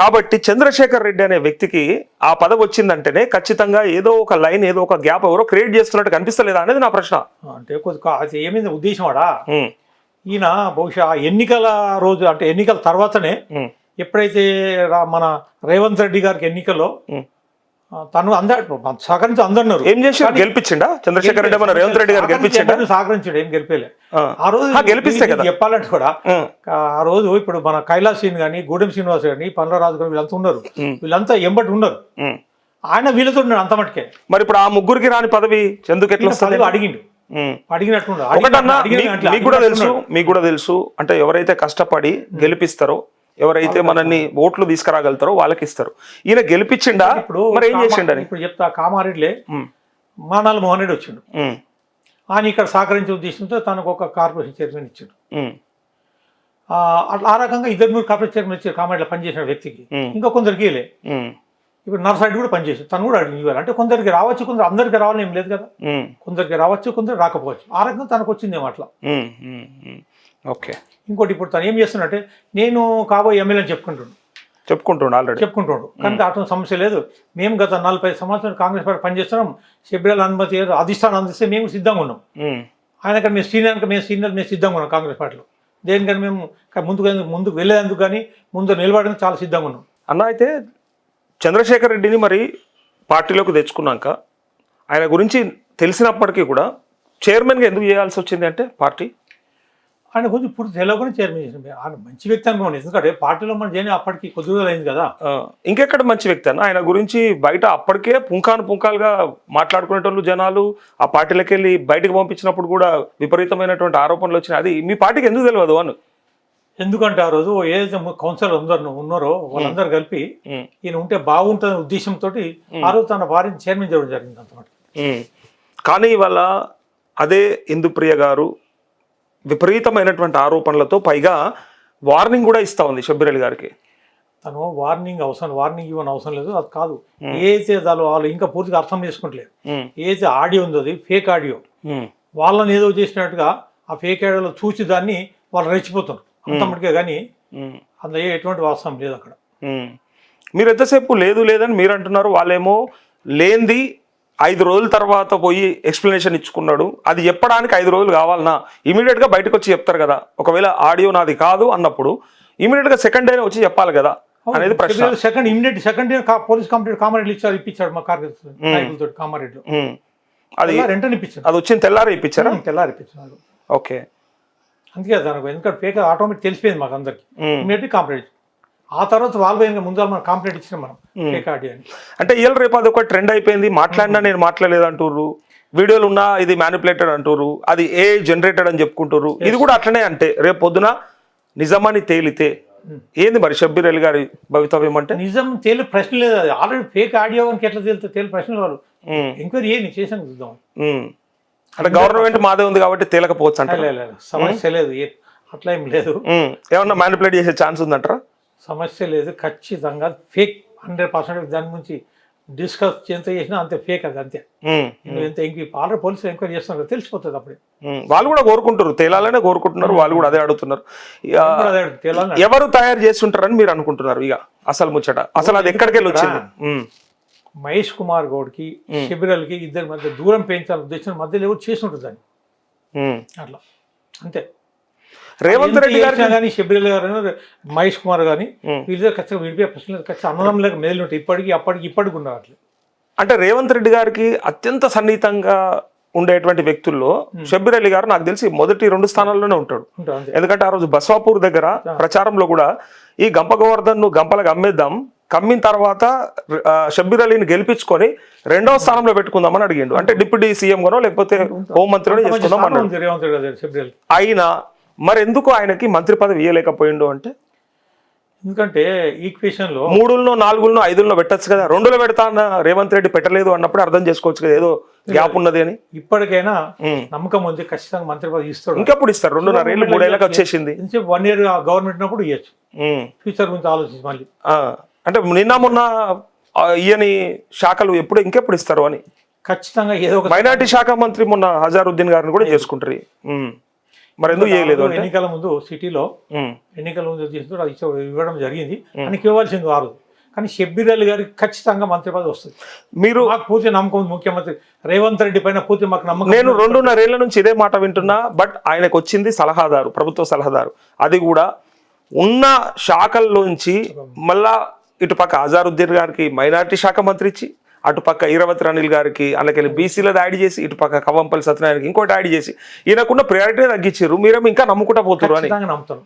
కాబట్టి చంద్రశేఖర్ రెడ్డి అనే వ్యక్తికి ఆ పదవి వచ్చిందంటేనే ఖచ్చితంగా ఏదో ఒక లైన్ ఏదో ఒక గ్యాప్ ఎవరో క్రియేట్ చేస్తున్నట్టు కనిపిస్తలేదా అనేది నా ప్రశ్న. అంటే అది ఏమైంది ఉద్దేశం వాడా, ఈయన బహుశా ఎన్నికల రోజు అంటే ఎన్నికల తర్వాతనే ఎప్పుడైతే మన రేవంత్ రెడ్డి గారికి ఎన్నికల్లో తను సహకరించి అందరు ఏం చేసి గెలిపించిండా చంద్రశేఖర్ రెడ్డి మన రేవంత్ రెడ్డి గారు గెలిపించిండా? సహకరించాడు, ఏం గెలిపేలే. ఆ రోజు గెలిపిస్తే కదా చెప్పాలంటే కూడా ఆ రోజు ఇప్పుడు మన కైలాస్ సీన్ కానీ గూడెం శ్రీనివాస్ కానీ పల్లరాజు గారు వీళ్ళంతా ఉన్నారు, వీళ్ళంతా ఎంబటి ఉన్నారు. ఆయన వీళ్ళతో ఉన్నాడు అంత మటుకే. మరి ఇప్పుడు ఆ ముగ్గురికి రాని పదవి ఎందుకు ఎట్లా అడిగిండు అడిగినట్టు మీకు కూడా తెలుసు అంటే ఎవరైతే కష్టపడి గెలిపిస్తారో ఎవరైతే మనల్ని ఓట్లు తీసుకురాగలుగుతారో వాళ్ళకి ఇస్తారు. ఈయన గెలిపించిండా ఇప్పుడు మరి ఏం చేసిండని ఇప్పుడు చెప్తా. కామారెడ్డిలే మానాల మోహన్ రెడ్డి వచ్చిండు, ఆయన ఇక్కడ సహకరించే ఉద్దేశంతో తనకు ఒక కార్పొరేషన్ చైర్మన్ ఇచ్చాడు. ఆ రకంగా 2-3 కార్పొరేషన్ చైర్మన్ ఇచ్చారు కామారెడ్డిలో పనిచేసిన వ్యక్తికి. ఇంకా కొందరికి ఇవ్వలే. ఇప్పుడు నర్సరెడ్డి కూడా పనిచేసి తను కూడా ఇవ్వాలి. అంటే కొందరికి రావచ్చు, కొందరు అందరికి రావాలని ఏం లేదు కదా, కొందరికి రావచ్చు కొందరు రాకపోవచ్చు. ఆ రకంగా తనకు వచ్చిందేమో అట్లా. ఓకే. ఇంకోటి ఇప్పుడు తను ఏం చేస్తున్నట్టే నేను కాబోయే ఎమ్మెల్యే అని చెప్పుకుంటుండు కనుక అటువంటి సమస్య లేదు. మేము గత 45 సంవత్సరాలు కాంగ్రెస్ పార్టీ పనిచేస్తున్నాం. షబ్బీర్ అనుమతి అధిష్టానం అందిస్తే మేము సిద్ధంగా ఉన్నాం. ఆయనకన్నా మేము సీనియర్ మేము సిద్ధంగా ఉన్నాం కాంగ్రెస్ పార్టీలో. దేనికని మేము ముందుకు వెళ్ళేందుకు కానీ ముందు నిలబడడానికి చాలా సిద్ధంగా ఉన్నాం అన్న. అయితే చంద్రశేఖర్ రెడ్డిని మరి పార్టీలోకి తెచ్చుకున్నాక ఆయన గురించి తెలిసినప్పటికీ కూడా చైర్మన్గా ఎందుకు చేయాల్సి వచ్చింది అంటే పార్టీ ఆయన కొంచెం పూర్తి తెలియకుండా చైర్మన్ చేసిన ఆయన మంచి వ్యక్తి అనుకోండి. ఎందుకంటే పార్టీలో మనం చేయని అప్పటికి కొద్ది రోజులు అయింది కదా. ఇంకెక్కడ మంచి వ్యక్తి అన్న, ఆయన గురించి బయట అప్పటికే పుంకాలుగా మాట్లాడుకునేటోళ్ళు జనాలు. ఆ పార్టీలోకి వెళ్ళి బయటకు పంపించినప్పుడు కూడా విపరీతమైనటువంటి ఆరోపణలు వచ్చినాయి. అది మీ పార్టీకి ఎందుకు తెలియదు అని? ఎందుకంటే ఆ రోజు ఏదైతే కౌన్సిలర్ ఉన్నారో వాళ్ళందరూ కలిపి ఈయన ఉంటే బాగుంటుంది ఉద్దేశంతో ఆ రోజు తన భార్యని చైర్మన్ చేయడం జరిగింది అంతమాట. కానీ ఇవాళ అదే ఇందుప్రియ గారు విపరీతమైనటువంటి ఆరోపణలతో పైగా వార్నింగ్ కూడా ఇస్తా ఉంది షబ్బీర్ అలీ గారికి. తను వార్నింగ్ ఇవ్వని అవసరం లేదు. అది కాదు, ఏదైతే వాళ్ళు ఇంకా పూర్తిగా అర్థం చేసుకుంటలేదు. ఏదైతే ఆడియో ఉందో అది ఫేక్ ఆడియో. వాళ్ళని ఏదో చేసినట్టుగా ఆ ఫేక్ ఆడియోలో చూసి దాన్ని వాళ్ళు రెచ్చిపోతారు అంతమటికే. కానీ అందులో ఎటువంటి వాస్తవం లేదు అక్కడ. మీరు ఎంతసేపు లేదని మీరు అంటున్నారు, వాళ్ళేమో లేనిది 5 రోజుల తర్వాత పోయి ఎక్స్ప్లెనేషన్ ఇచ్చుకున్నాడు. అది చెప్పడానికి 5 రోజులు కావాలన్నా ఇమీడియట్గా బయటకు వచ్చి చెప్తారు కదా. ఒకవేళ ఆడియో నాది కాదు అన్నప్పుడు ఇమీడియట్గా సెకండ్ డే వచ్చి చెప్పాలి కదా అనేది ప్రశ్న. Second day police complaint Kamareddy ఇప్పించాడు మా కార్యకర్తలతో కామారెడ్డిలో. అది రెంటని ఇప్పించాడు. అది వచ్చిన తెల్లారి ఇప్పించారు. ఓకే. అందుకే దానికి ఎందుకంటే ఫేక్ ఆటోమేటిక్ తెలిసిపోయింది మాకు అందరికి. Immediately complaint. ఆ తర్వాత వాళ్ళు ముందు మనం కంప్లైంట్ ఇచ్చినాం మనం ఫేక్ ఆడియో అని. అంటే ఇవాళ రేపు అది ఒక ట్రెండ్ అయిపోయింది. మాట్లాడినా నేను మాట్లాడలేదు అంటుర్రు, వీడియోలు ఉన్నా ఇది మ్యానిపులేటెడ్ అంటుర్రు, అది ఏ జనరేటెడ్ అని చెప్పుకుంటుర్రు. ఇది కూడా అట్లనే అంటే రేపు పొద్దున నిజమని తేలితే ఏంది మరి షబ్బీర్ అలీ గారి భవితవ్యం అంటే? నిజం తేలి ప్రశ్న లేదు. అది ఆల్రెడీ ఫేక్ ఆడియో అని ఎట్లా తేలి ప్రశ్నలు వాళ్ళు ఎంక్వైరీ ఏమి చేసాను చూద్దాం. అంటే గవర్నమెంట్ మాదే ఉంది కాబట్టి తేలకపోవచ్చు అంటే సమస్య లేదు, అట్లా ఏం లేదు. ఏమన్నా మ్యానిపులేట్ చేసే ఛాన్స్ ఉందంటారా? సమస్య లేదు, ఖచ్చితంగా ఫేక్ 100%. దాని గురించి డిస్కస్ ఎంత చేసినా అంతే ఫేక్. అది అంతే. ఎంత ఆల్రెడీ పోలీసులు ఎంక్వైరీ చేస్తున్నారు, తెలిసిపోతుంది అప్పుడే. వాళ్ళు కూడా కోరుకుంటారు, తేలాలనే కోరుకుంటున్నారు. వాళ్ళు కూడా అదే అడుగుతున్నారు. ఎవరు తయారు చేస్తుంటారని మీరు అనుకుంటున్నారు? ఇక అసలు ముచ్చట అసలు అది ఎక్కడికి వెళ్ళి వచ్చింది? మహేష్ కుమార్ గౌడ్కి షబ్బీర్ అలీకి ఇద్దరి మధ్య దూరం పెంచాలని ఉద్దేశం మధ్యలో ఎవరు చేసి ఉంటుంది దాన్ని. అట్లా అంతే. రేవంత్ రెడ్డి గారు కానీ షబ్బీర్ గారు మహేష్ కుమార్ కానీ వీళ్ళు ఖచ్చితంగా విడిపోయే ప్రశ్న లేదు. ఖచ్చితంగా అన్నదమ్ములకు మేలు ఉంటాయి. ఇప్పటికి ఉన్నారు అట్లా. అంటే రేవంత్ రెడ్డి గారికి అత్యంత సన్నిహితంగా ఉండేటువంటి వ్యక్తుల్లో షబ్బీర్ అలీ గారు నాకు తెలిసి మొదటి 2 స్థానాల్లోనే ఉంటాడు. ఎందుకంటే ఆ రోజు బస్వాపూర్ దగ్గర ప్రచారంలో కూడా ఈ గంప గోవర్ధన్ ను గంపలకు అమ్మేద్దాం, కమ్మిన తర్వాత షబ్బీర్ అలీని గెలిపించుకొని 2వ స్థానంలో పెట్టుకుందామని అడిగిండు. అంటే డిప్యూటీ సీఎం గానో లేకపోతే హోంమంత్రినో చేసుకుందాం అన్నాడు. రేవంత్ రెడ్డి గారు షబ్బీర్ అలీ అయినా మరి ఎందుకు ఆయనకి మంత్రి పదవి ఇవ్వలేకపోయిండు అంటే, ఎందుకంటే ఈక్వేషన్ లో 3లో 4లో 5లో పెట్టచ్చు కదా, 2లో పెడతా అన్న రేవంత్ రెడ్డి పెట్టలేదు అన్నప్పుడు అర్థం చేసుకోవచ్చు కదా ఏదో గ్యాప్ ఉన్నది అని. ఇప్పటికైనా నమ్మకం ఉంది, ఖచ్చితంగా మంత్రి పదవి ఇస్తాడు. ఇంకెప్పుడు ఇస్తారు? 2.5 ఏళ్ళు 3 ఏళ్ళకి వచ్చేసింది. 1 year గవర్నమెంట్ ఉన్నప్పుడు ఇవ్వచ్చు. ఫ్యూచర్ గురించి ఆలోచించి మళ్ళీ అంటే నిన్న మొన్న ఈయని శాఖలు ఇంకెప్పుడు ఇస్తారు అని. ఖచ్చితంగా ఏదో ఒక మైనార్టీ శాఖ మంత్రి మొన్న హజారుద్దీన్ గారిని కూడా చేసుకుంటారు. మరి ఎందుకు చేయలేదు? ఎన్నికల ముందు సిటీలో ఎన్నికల ముందు చేస్తూ అది ఇవ్వడం జరిగింది. ఆయనకి ఇవ్వాల్సింది వారు. కానీ షబ్బీర్ అలీ గారికి ఖచ్చితంగా మంత్రి పదవి వస్తుంది. మీరు మాకు పూర్తి నమ్మకం ఉంది. ముఖ్యమంత్రి రేవంత్ రెడ్డి పైన పూర్తి మాకు నమ్మకం. నేను 2.5 ఏళ్ల నుంచి ఇదే మాట వింటున్నా. బట్ ఆయనకు వచ్చింది సలహాదారు, ప్రభుత్వ సలహాదారు. అది కూడా ఉన్న శాఖల్లోంచి మళ్ళా ఇటుపక్క అజారుద్దీన్ గారికి మైనార్టీ శాఖ మంత్రి ఇచ్చి, అటుపక్క ఈరవతి అనిల్ గారికి అందుకెళ్ళి బీసీలది యాడ్ చేసి, ఇటుపక్క కవంపల్లి సత్యనారాయణకి ఇంకోటి యాడ్ చేసి ఈయనకున్న ప్రయారిటీ తగ్గించారు. మీరేమో ఇంకా నమ్ముకుంటా పోతారు అని నమ్ముతాను.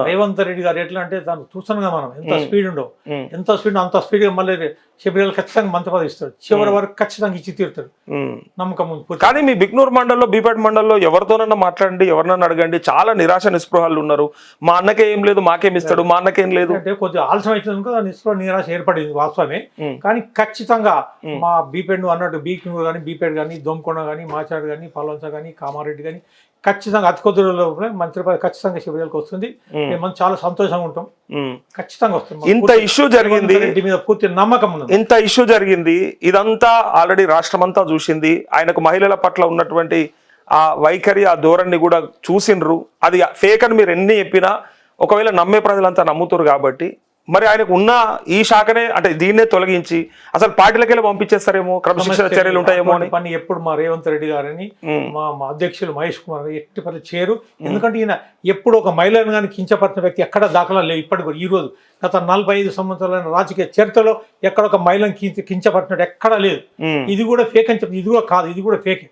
రేవంత్ రెడ్డి గారు ఎట్లా అంటే దాన్ని చూస్తున్నాగా మనం ఎంత స్పీడ్ ఉండవు, ఎంత స్పీడ్ అంత స్పీడ్గా మళ్ళీ షబ్బీర్ అలీ ఖచ్చితంగా మంత్రి పదవి ఇస్తాడు. చివరి వరకు ఖచ్చితంగా ఇచ్చి తీరుతాడు, నమ్మకం ఉంది. కానీ మీ బిగ్నూర్ మండల్లో, బీపేట మండల్లో ఎవరితోనన్నా మాట్లాడండి, ఎవరినన్నా అడగండి, చాలా నిరాశ నిస్పృహాలు ఉన్నారు. మా అన్నకే ఏం లేదు, మాకేం ఇస్తాడు, మా అన్నకేం లేదు అంటే కొద్దిగా ఆలస్యం అవుతుంది. నిరాశ ఏర్పడింది వాస్తవమే. కానీ ఖచ్చితంగా మా బీపేడ్ అన్నట్టు బీక్నూర్ కానీ, బీపేడ్ కానీ, దొంకొండ కానీ, మాచాడు కానీ, పల్వంచ కానీ, కామారెడ్డి కానీ ఖచ్చితంగా అతి కొద్ది రోజుల్లో మంత్రి పదవి ఖచ్చితంగా షబ్బీర్ అలీకి వస్తుంది. మేము చాలా సంతోషంగా ఉంటాం. ఖచ్చితంగా వస్తుంది. ఇంత ఇష్యూ జరిగింది, మీద పూర్తి నమ్మకం ఉన్నది. ఇంత ఇష్యూ జరిగింది, ఇదంతా ఆల్రెడీ రాష్ట్రం అంతా చూసింది. ఆయనకు మహిళల పట్ల ఉన్నటువంటి ఆ వైఖరి, ఆ ధోరణి కూడా చూసిండ్రు. అది ఫేక్ అని మీరు ఎన్ని చెప్పినా ఒకవేళ నమ్మే ప్రజలంతా నమ్ముతారు. కాబట్టి మరి ఆయనకు ఉన్న ఈ శాఖనే అంటే దీన్నే తొలగించి అసలు పార్టీలకెళ్ళి పంపించేస్తారేమో, క్రమశిక్షణ చర్యలు ఉంటాయేమో అని పని ఎప్పుడు మా రేవంత్ రెడ్డి గారని మా అధ్యక్షులు మహేష్ కుమార్ ఎట్టి పని చేరు. ఎందుకంటే ఈయన ఎప్పుడు ఒక మహిళను కానీ కించపరిచిన వ్యక్తి ఎక్కడ దాఖలా లేవు. ఇప్పటికి కూడా ఈ రోజు గత 45 సంవత్సరాలైన రాజకీయ చరిత్రలో ఎక్కడ ఒక మహిళను కించపరిచినట్టు ఎక్కడా లేదు. ఇది కూడా ఫేక్ అని చెప్పి, ఇది కూడా కాదు, ఇది కూడా ఫేక్.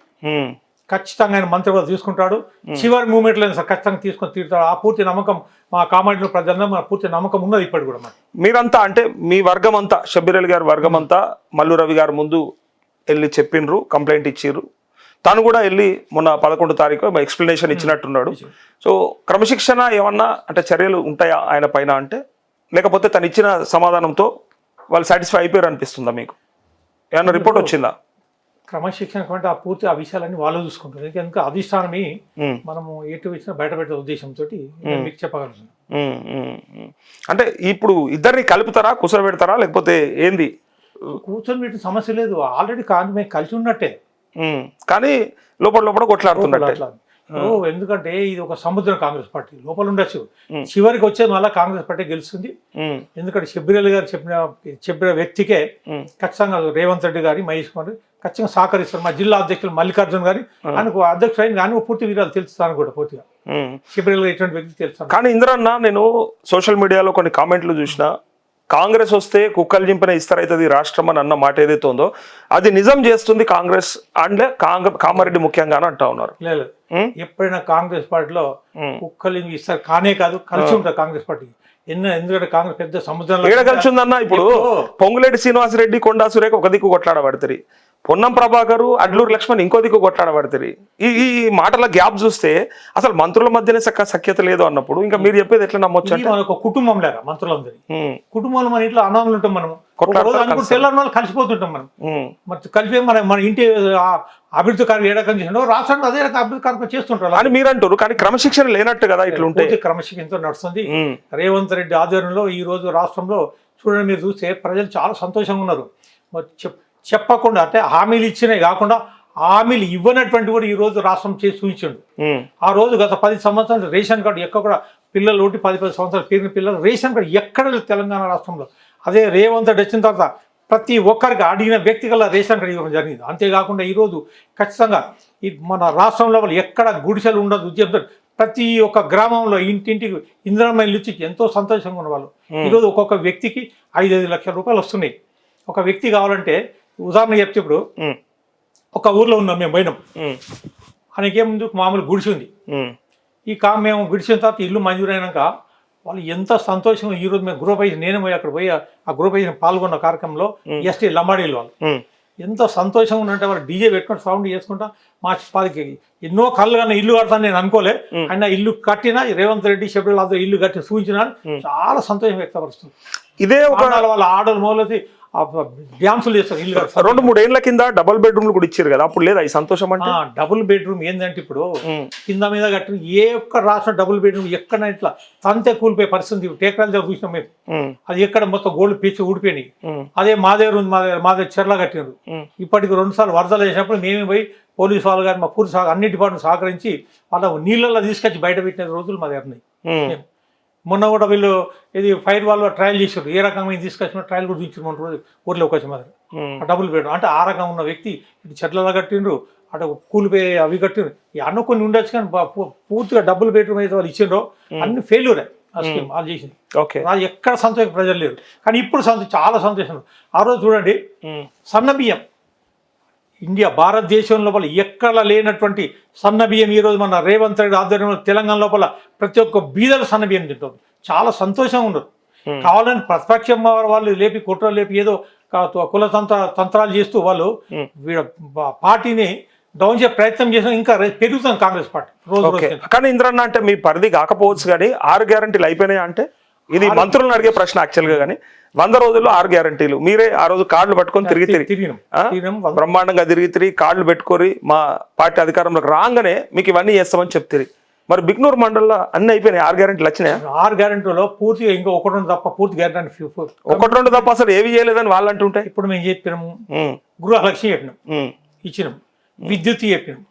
ఖచ్చితంగా ఆయన మంత్రి పదవి తీసుకుంటాడు. చివరి మూమెంట్లో సార్ ఖచ్చితంగా తీసుకొని తీరుతాడు. ఆ పూర్తి నమ్మకం మా కామారెడ్డిలో ప్రజల్లో మన పూర్తి నమ్మకం ఉన్నది ఇప్పటి కూడా. మీరంతా అంటే మీ వర్గం అంతా, షబ్బీర్ అలీ గారి వర్గం అంతా మల్లు రవి గారి ముందు వెళ్ళి చెప్పిండ్రు, కంప్లైంట్ ఇచ్చిర్రు. తను కూడా వెళ్ళి మొన్న 11వ తారీఖు ఎక్స్ప్లెనేషన్ ఇచ్చినట్టున్నాడు. సో క్రమశిక్షణ ఏమన్నా అంటే చర్యలు ఉంటాయా ఆయన పైన అంటే, లేకపోతే తను ఇచ్చిన సమాధానంతో వాళ్ళు సాటిస్ఫై అయిపోయారు అనిపిస్తుందా మీకు? ఏమన్నా రిపోర్ట్ వచ్చిందా? క్రమశిక్షణ కంటే ఆ పూర్తి ఆ విషయాలన్నీ వాళ్ళు చూసుకుంటారు. ఎందుకంటే అధిష్టానమే మనము ఎటు వచ్చినా బయట పెట్టే ఉద్దేశంతో మీకు చెప్పగలుగుతున్నాం. అంటే ఇప్పుడు ఇద్దరిని కలుపుతారా, కూర్చోబెడతారా, లేకపోతే ఏంది? కూర్చొని పెట్టి సమస్య లేదు, ఆల్రెడీ కానీ మేము కలిసి ఉన్నట్టే. కానీ లోపల కొట్లాడుతున్నట్టే. ఎందుకంటే ఇది ఒక సముద్రం. కాంగ్రెస్ పార్టీ లోపల ఉండొచ్చు, చివరికి వచ్చేది మళ్ళీ కాంగ్రెస్ పార్టీ గెలుస్తుంది. ఎందుకంటే షబ్బీర్ అలీ గారు చెప్పిన వ్యక్తికే ఖచ్చితంగా రేవంత్ రెడ్డి గారి, మహేష్ కుమార్ ఖచ్చితంగా సహకరిస్తారు. మా జిల్లా అధ్యక్షులు మల్లికార్జున్ గారి ఆయనకు అధ్యక్షుడు అయిన కానీ పూర్తి వీరాలు తెలుస్తాను కూడా పూర్తిగా షబ్బీర్ అలీ ఎటువంటి వ్యక్తి తెలుస్తాను. కానీ ఇంద్రన్న, నేను సోషల్ మీడియాలో కొన్ని కామెంట్లు చూసిన, కాంగ్రెస్ వస్తే కుక్కలు చింపిన ఇస్తరైతుంది రాష్ట్రం అని అన్న మాట ఏదైతే ఉందో అది నిజం చేస్తుంది కాంగ్రెస్ అండ్ కామారెడ్డి ముఖ్యంగా అంటా ఉన్నారు. లేదు, ఎప్పుడైనా కాంగ్రెస్ పార్టీలో కుక్కలు ఇస్తారు కానే కాదు, కలిసి ఉంటారు కాంగ్రెస్ పార్టీ. ఎందుకంటే కాంగ్రెస్ పెద్ద సముద్రంలో ఏడ కలిసి ఉందన్న. ఇప్పుడు పొంగులేటి శ్రీనివాసరెడ్డి, కొండా సురేఖ ఒక దిక్కు కొట్లాడబడతారు, పొన్నం ప్రభాకర్, అడ్లూరు లక్ష్మణ్ ఇంకో దిక్కు కొట్లాడబడతారు. ఈ మాటల గ్యాప్ చూస్తే అసలు మంత్రుల మధ్యనే సఖ్యత లేదు అన్నప్పుడు ఇంకా మీరు చెప్పేది ఎట్లా నమ్మొచ్చు అంటే, ఒక కుటుంబం లేక మంత్రులందరి కుటుంబంలో మన ఇంట్లో అన్నదమ్ములు ఉంటాం, మనం తెల్లని వాళ్ళు కలిసిపోతుంటాం. మనం మరి కలిపి మన ఇంటి అభివృద్ధి కార్యం ఏ రకం చేసినా రాష్ట్రంలో అదే రకం అభివృద్ధి కార్యక్రమం చేస్తుంటారు అని మీరు అంటారు. కానీ క్రమశిక్షణ లేనట్టు కదా ఇట్లుంటే. క్రమశిక్షణతో నడుస్తుంది. రేవంత్ రెడ్డి ఆధ్వర్యంలో ఈ రోజు రాష్ట్రంలో చూడండి, మీరు చూస్తే ప్రజలు చాలా సంతోషంగా ఉన్నారు. మరి చెప్పకుండా అంటే హామీలు ఇచ్చినవి కాకుండా హామీలు ఇవ్వనటువంటి కూడా ఈ రోజు రాష్ట్రం చేసి చూపించండు. ఆ రోజు గత 10 సంవత్సరాలు రేషన్ కార్డు ఎక్కడ కూడా పిల్లలు 10 సంవత్సరాలు పెరిగిన పిల్లలు రేషన్ కార్డు ఎక్కడ లేదు తెలంగాణ రాష్ట్రంలో. అదే రేవంత్ రెడ్డి వచ్చిన తర్వాత ప్రతి ఒక్కరికి అడిగిన వ్యక్తిగత రేషన్ కార్డు ఇవ్వడం జరిగింది. అంతేకాకుండా ఈరోజు ఖచ్చితంగా ఈ మన రాష్ట్రంలో ఎక్కడ గుడిసెలు ఉండదు ఉద్యమం ప్రతి ఒక్క గ్రామంలో ఇంటింటికి ఇందిరమ్మ ఇల్లు ఇచ్చి ఎంతో సంతోషంగా ఉన్నవాళ్ళు. ఈరోజు ఒక్కొక్క వ్యక్తికి 5-5 లక్షల రూపాయలు వస్తున్నాయి. ఒక వ్యక్తి కావాలంటే ఉదాహరణ చెప్తే ఇప్పుడు ఒక ఊర్లో ఉన్నాం, మేము పోయినాం, ఆయనకేముందు మామూలు గుడిసి ఉంది. మేము గుడిసిన తర్వాత ఇల్లు మంజూరైనాక వాళ్ళు ఎంత సంతోషంగా ఈరోజు మేము గ్రూప్ నేను పోయి అక్కడ పోయి ఆ గ్రూప్ పాల్గొన్న కార్యక్రమంలో ఎస్టీ లంబాడీలు వాళ్ళు ఎంత సంతోషంగా ఉన్నట్టే వాళ్ళు డీజే పెట్టుకుంటూ సౌండ్ చేసుకుంటా మా పాదికి ఎన్నో కళ్ళు కన్నా ఇల్లు కడతాను నేను అనుకోలే. ఆయన ఇల్లు కట్టినా రేవంత్ రెడ్డి షెడ్యూల్ ఇల్లు కట్టి సూచించిన చాలా సంతోషం వ్యక్తపరుస్తుంది. ఇదే ఒక వాళ్ళ ఆడలు మొదలైతే డ్యాన్సులు చేస్తారు. ఇల్లు 2-3 ఏళ్ల కింద డబుల్ బెడ్రూమ్లు కూడా ఇచ్చారు కదా, అప్పుడు లేదా ఈ సంతోషం అంటే? డబుల్ బెడ్రూమ్ ఏంటంటే ఇప్పుడు కింద మీద కట్టిన ఏ ఒక్క రాష్ట్రం డబుల్ బెడ్రూమ్ ఎక్కడ ఇట్లా తంతే కూలిపోయే పరిస్థితి టేకరాల దగ్గర చూసినాం మేము. అది ఎక్కడ మొత్తం గోల్డ్ పీచి ఊడిపోయినాయి. అదే మా దగ్గర ఉంది, మా దగ్గర చెర్ల కట్టినారు. ఇప్పటికి 2 సార్లు వరదలు వేసినప్పుడు మేమే పోయి పోలీసు వాళ్ళు కానీ మా పూర్తి అన్ని డిపార్ట్మెంట్ సహకరించి వాళ్ళ నీళ్ళల్లో తీసుకొచ్చి బయట పెట్టిన రోజులు మా దగ్గర ఉన్నాయి. మొన్న కూడా వీళ్ళు ఇది ఫైర్ వాల్ ట్రయల్ చేసారు, ఏ రకంగా తీసుకొచ్చిన ట్రయల్ కూడా చూపించారు ఊర్లో ఒక మా దగ్గర డబుల్ బెడ్రూమ్ అంటే ఆ రకంగా ఉన్న వ్యక్తి ఇటు చెట్లలో కట్టిండ్రు, అటు కూలిపోయి అవి కట్టిండ్రు. అన్న కొన్ని ఉండొచ్చు కానీ పూర్తిగా డబుల్ బెడ్రూమ్ అయితే వాళ్ళు ఇచ్చిండ్రో అన్ని ఫెయిల్యూరే ఆ స్కీమ్ వాళ్ళు చేసింది. అది ఎక్కడ సంతోషం ప్రజలు లేరు, కానీ ఇప్పుడు చాలా సంతోషం. ఆ రోజు చూడండి సన్న బియ్యం ఇండియా భారతదేశం లోపల ఎక్కడ లేనటువంటి సన్న బియ్యం ఈరోజు మన రేవంత్ రెడ్డి ఆధ్వర్యంలో తెలంగాణ లోపల ప్రతి ఒక్క బీదలు సన్న బియ్యం తింటుంది. చాలా సంతోషంగా ఉండదు. కావాలని ప్రతిపక్షం వాళ్ళు లేపి కుట్రలు లేపి ఏదో కుల తంత్రాలు చేస్తూ వాళ్ళు పార్టీని డౌన్ చేసే ప్రయత్నం చేసిన ఇంకా పెరుగుతుంది కాంగ్రెస్ పార్టీ రోజు. కానీ ఇంద్రన్న అంటే మీ పరిధి కాకపోవచ్చు కానీ 6 గ్యారంటీలు అయిపోయినాయి అంటే ఇది మంత్రులను అడిగే ప్రశ్న యాక్చువల్గా. కానీ 100 రోజుల్లో 6 గ్యారంటీలు మీరే ఆ రోజు కార్డులు పట్టుకొని తిరిగి బ్రహ్మాండంగా తిరిగి కార్డులు పెట్టుకొని మా పార్టీ అధికారంలోకి రాగానే మీకు ఇవన్నీ చేస్తామని చెప్తారు. మరి బిగ్నూర్ మండలంలో అన్ని అయిపోయినాయి, 6 గ్యారంటీలు వచ్చినాయి. 6 గ్యారంటీలో పూర్తిగా ఇంకా 1-2 తప్ప పూర్తి గ్యారంటీ 1-2 తప్ప అసలు ఏవి చేయలేదని వాళ్ళు అంటుంటే ఇప్పుడు మేము చెప్పినాము. గృహలక్ష్మి చెప్పినాం, ఇచ్చినాం. విద్యుత్ చెప్పినాం,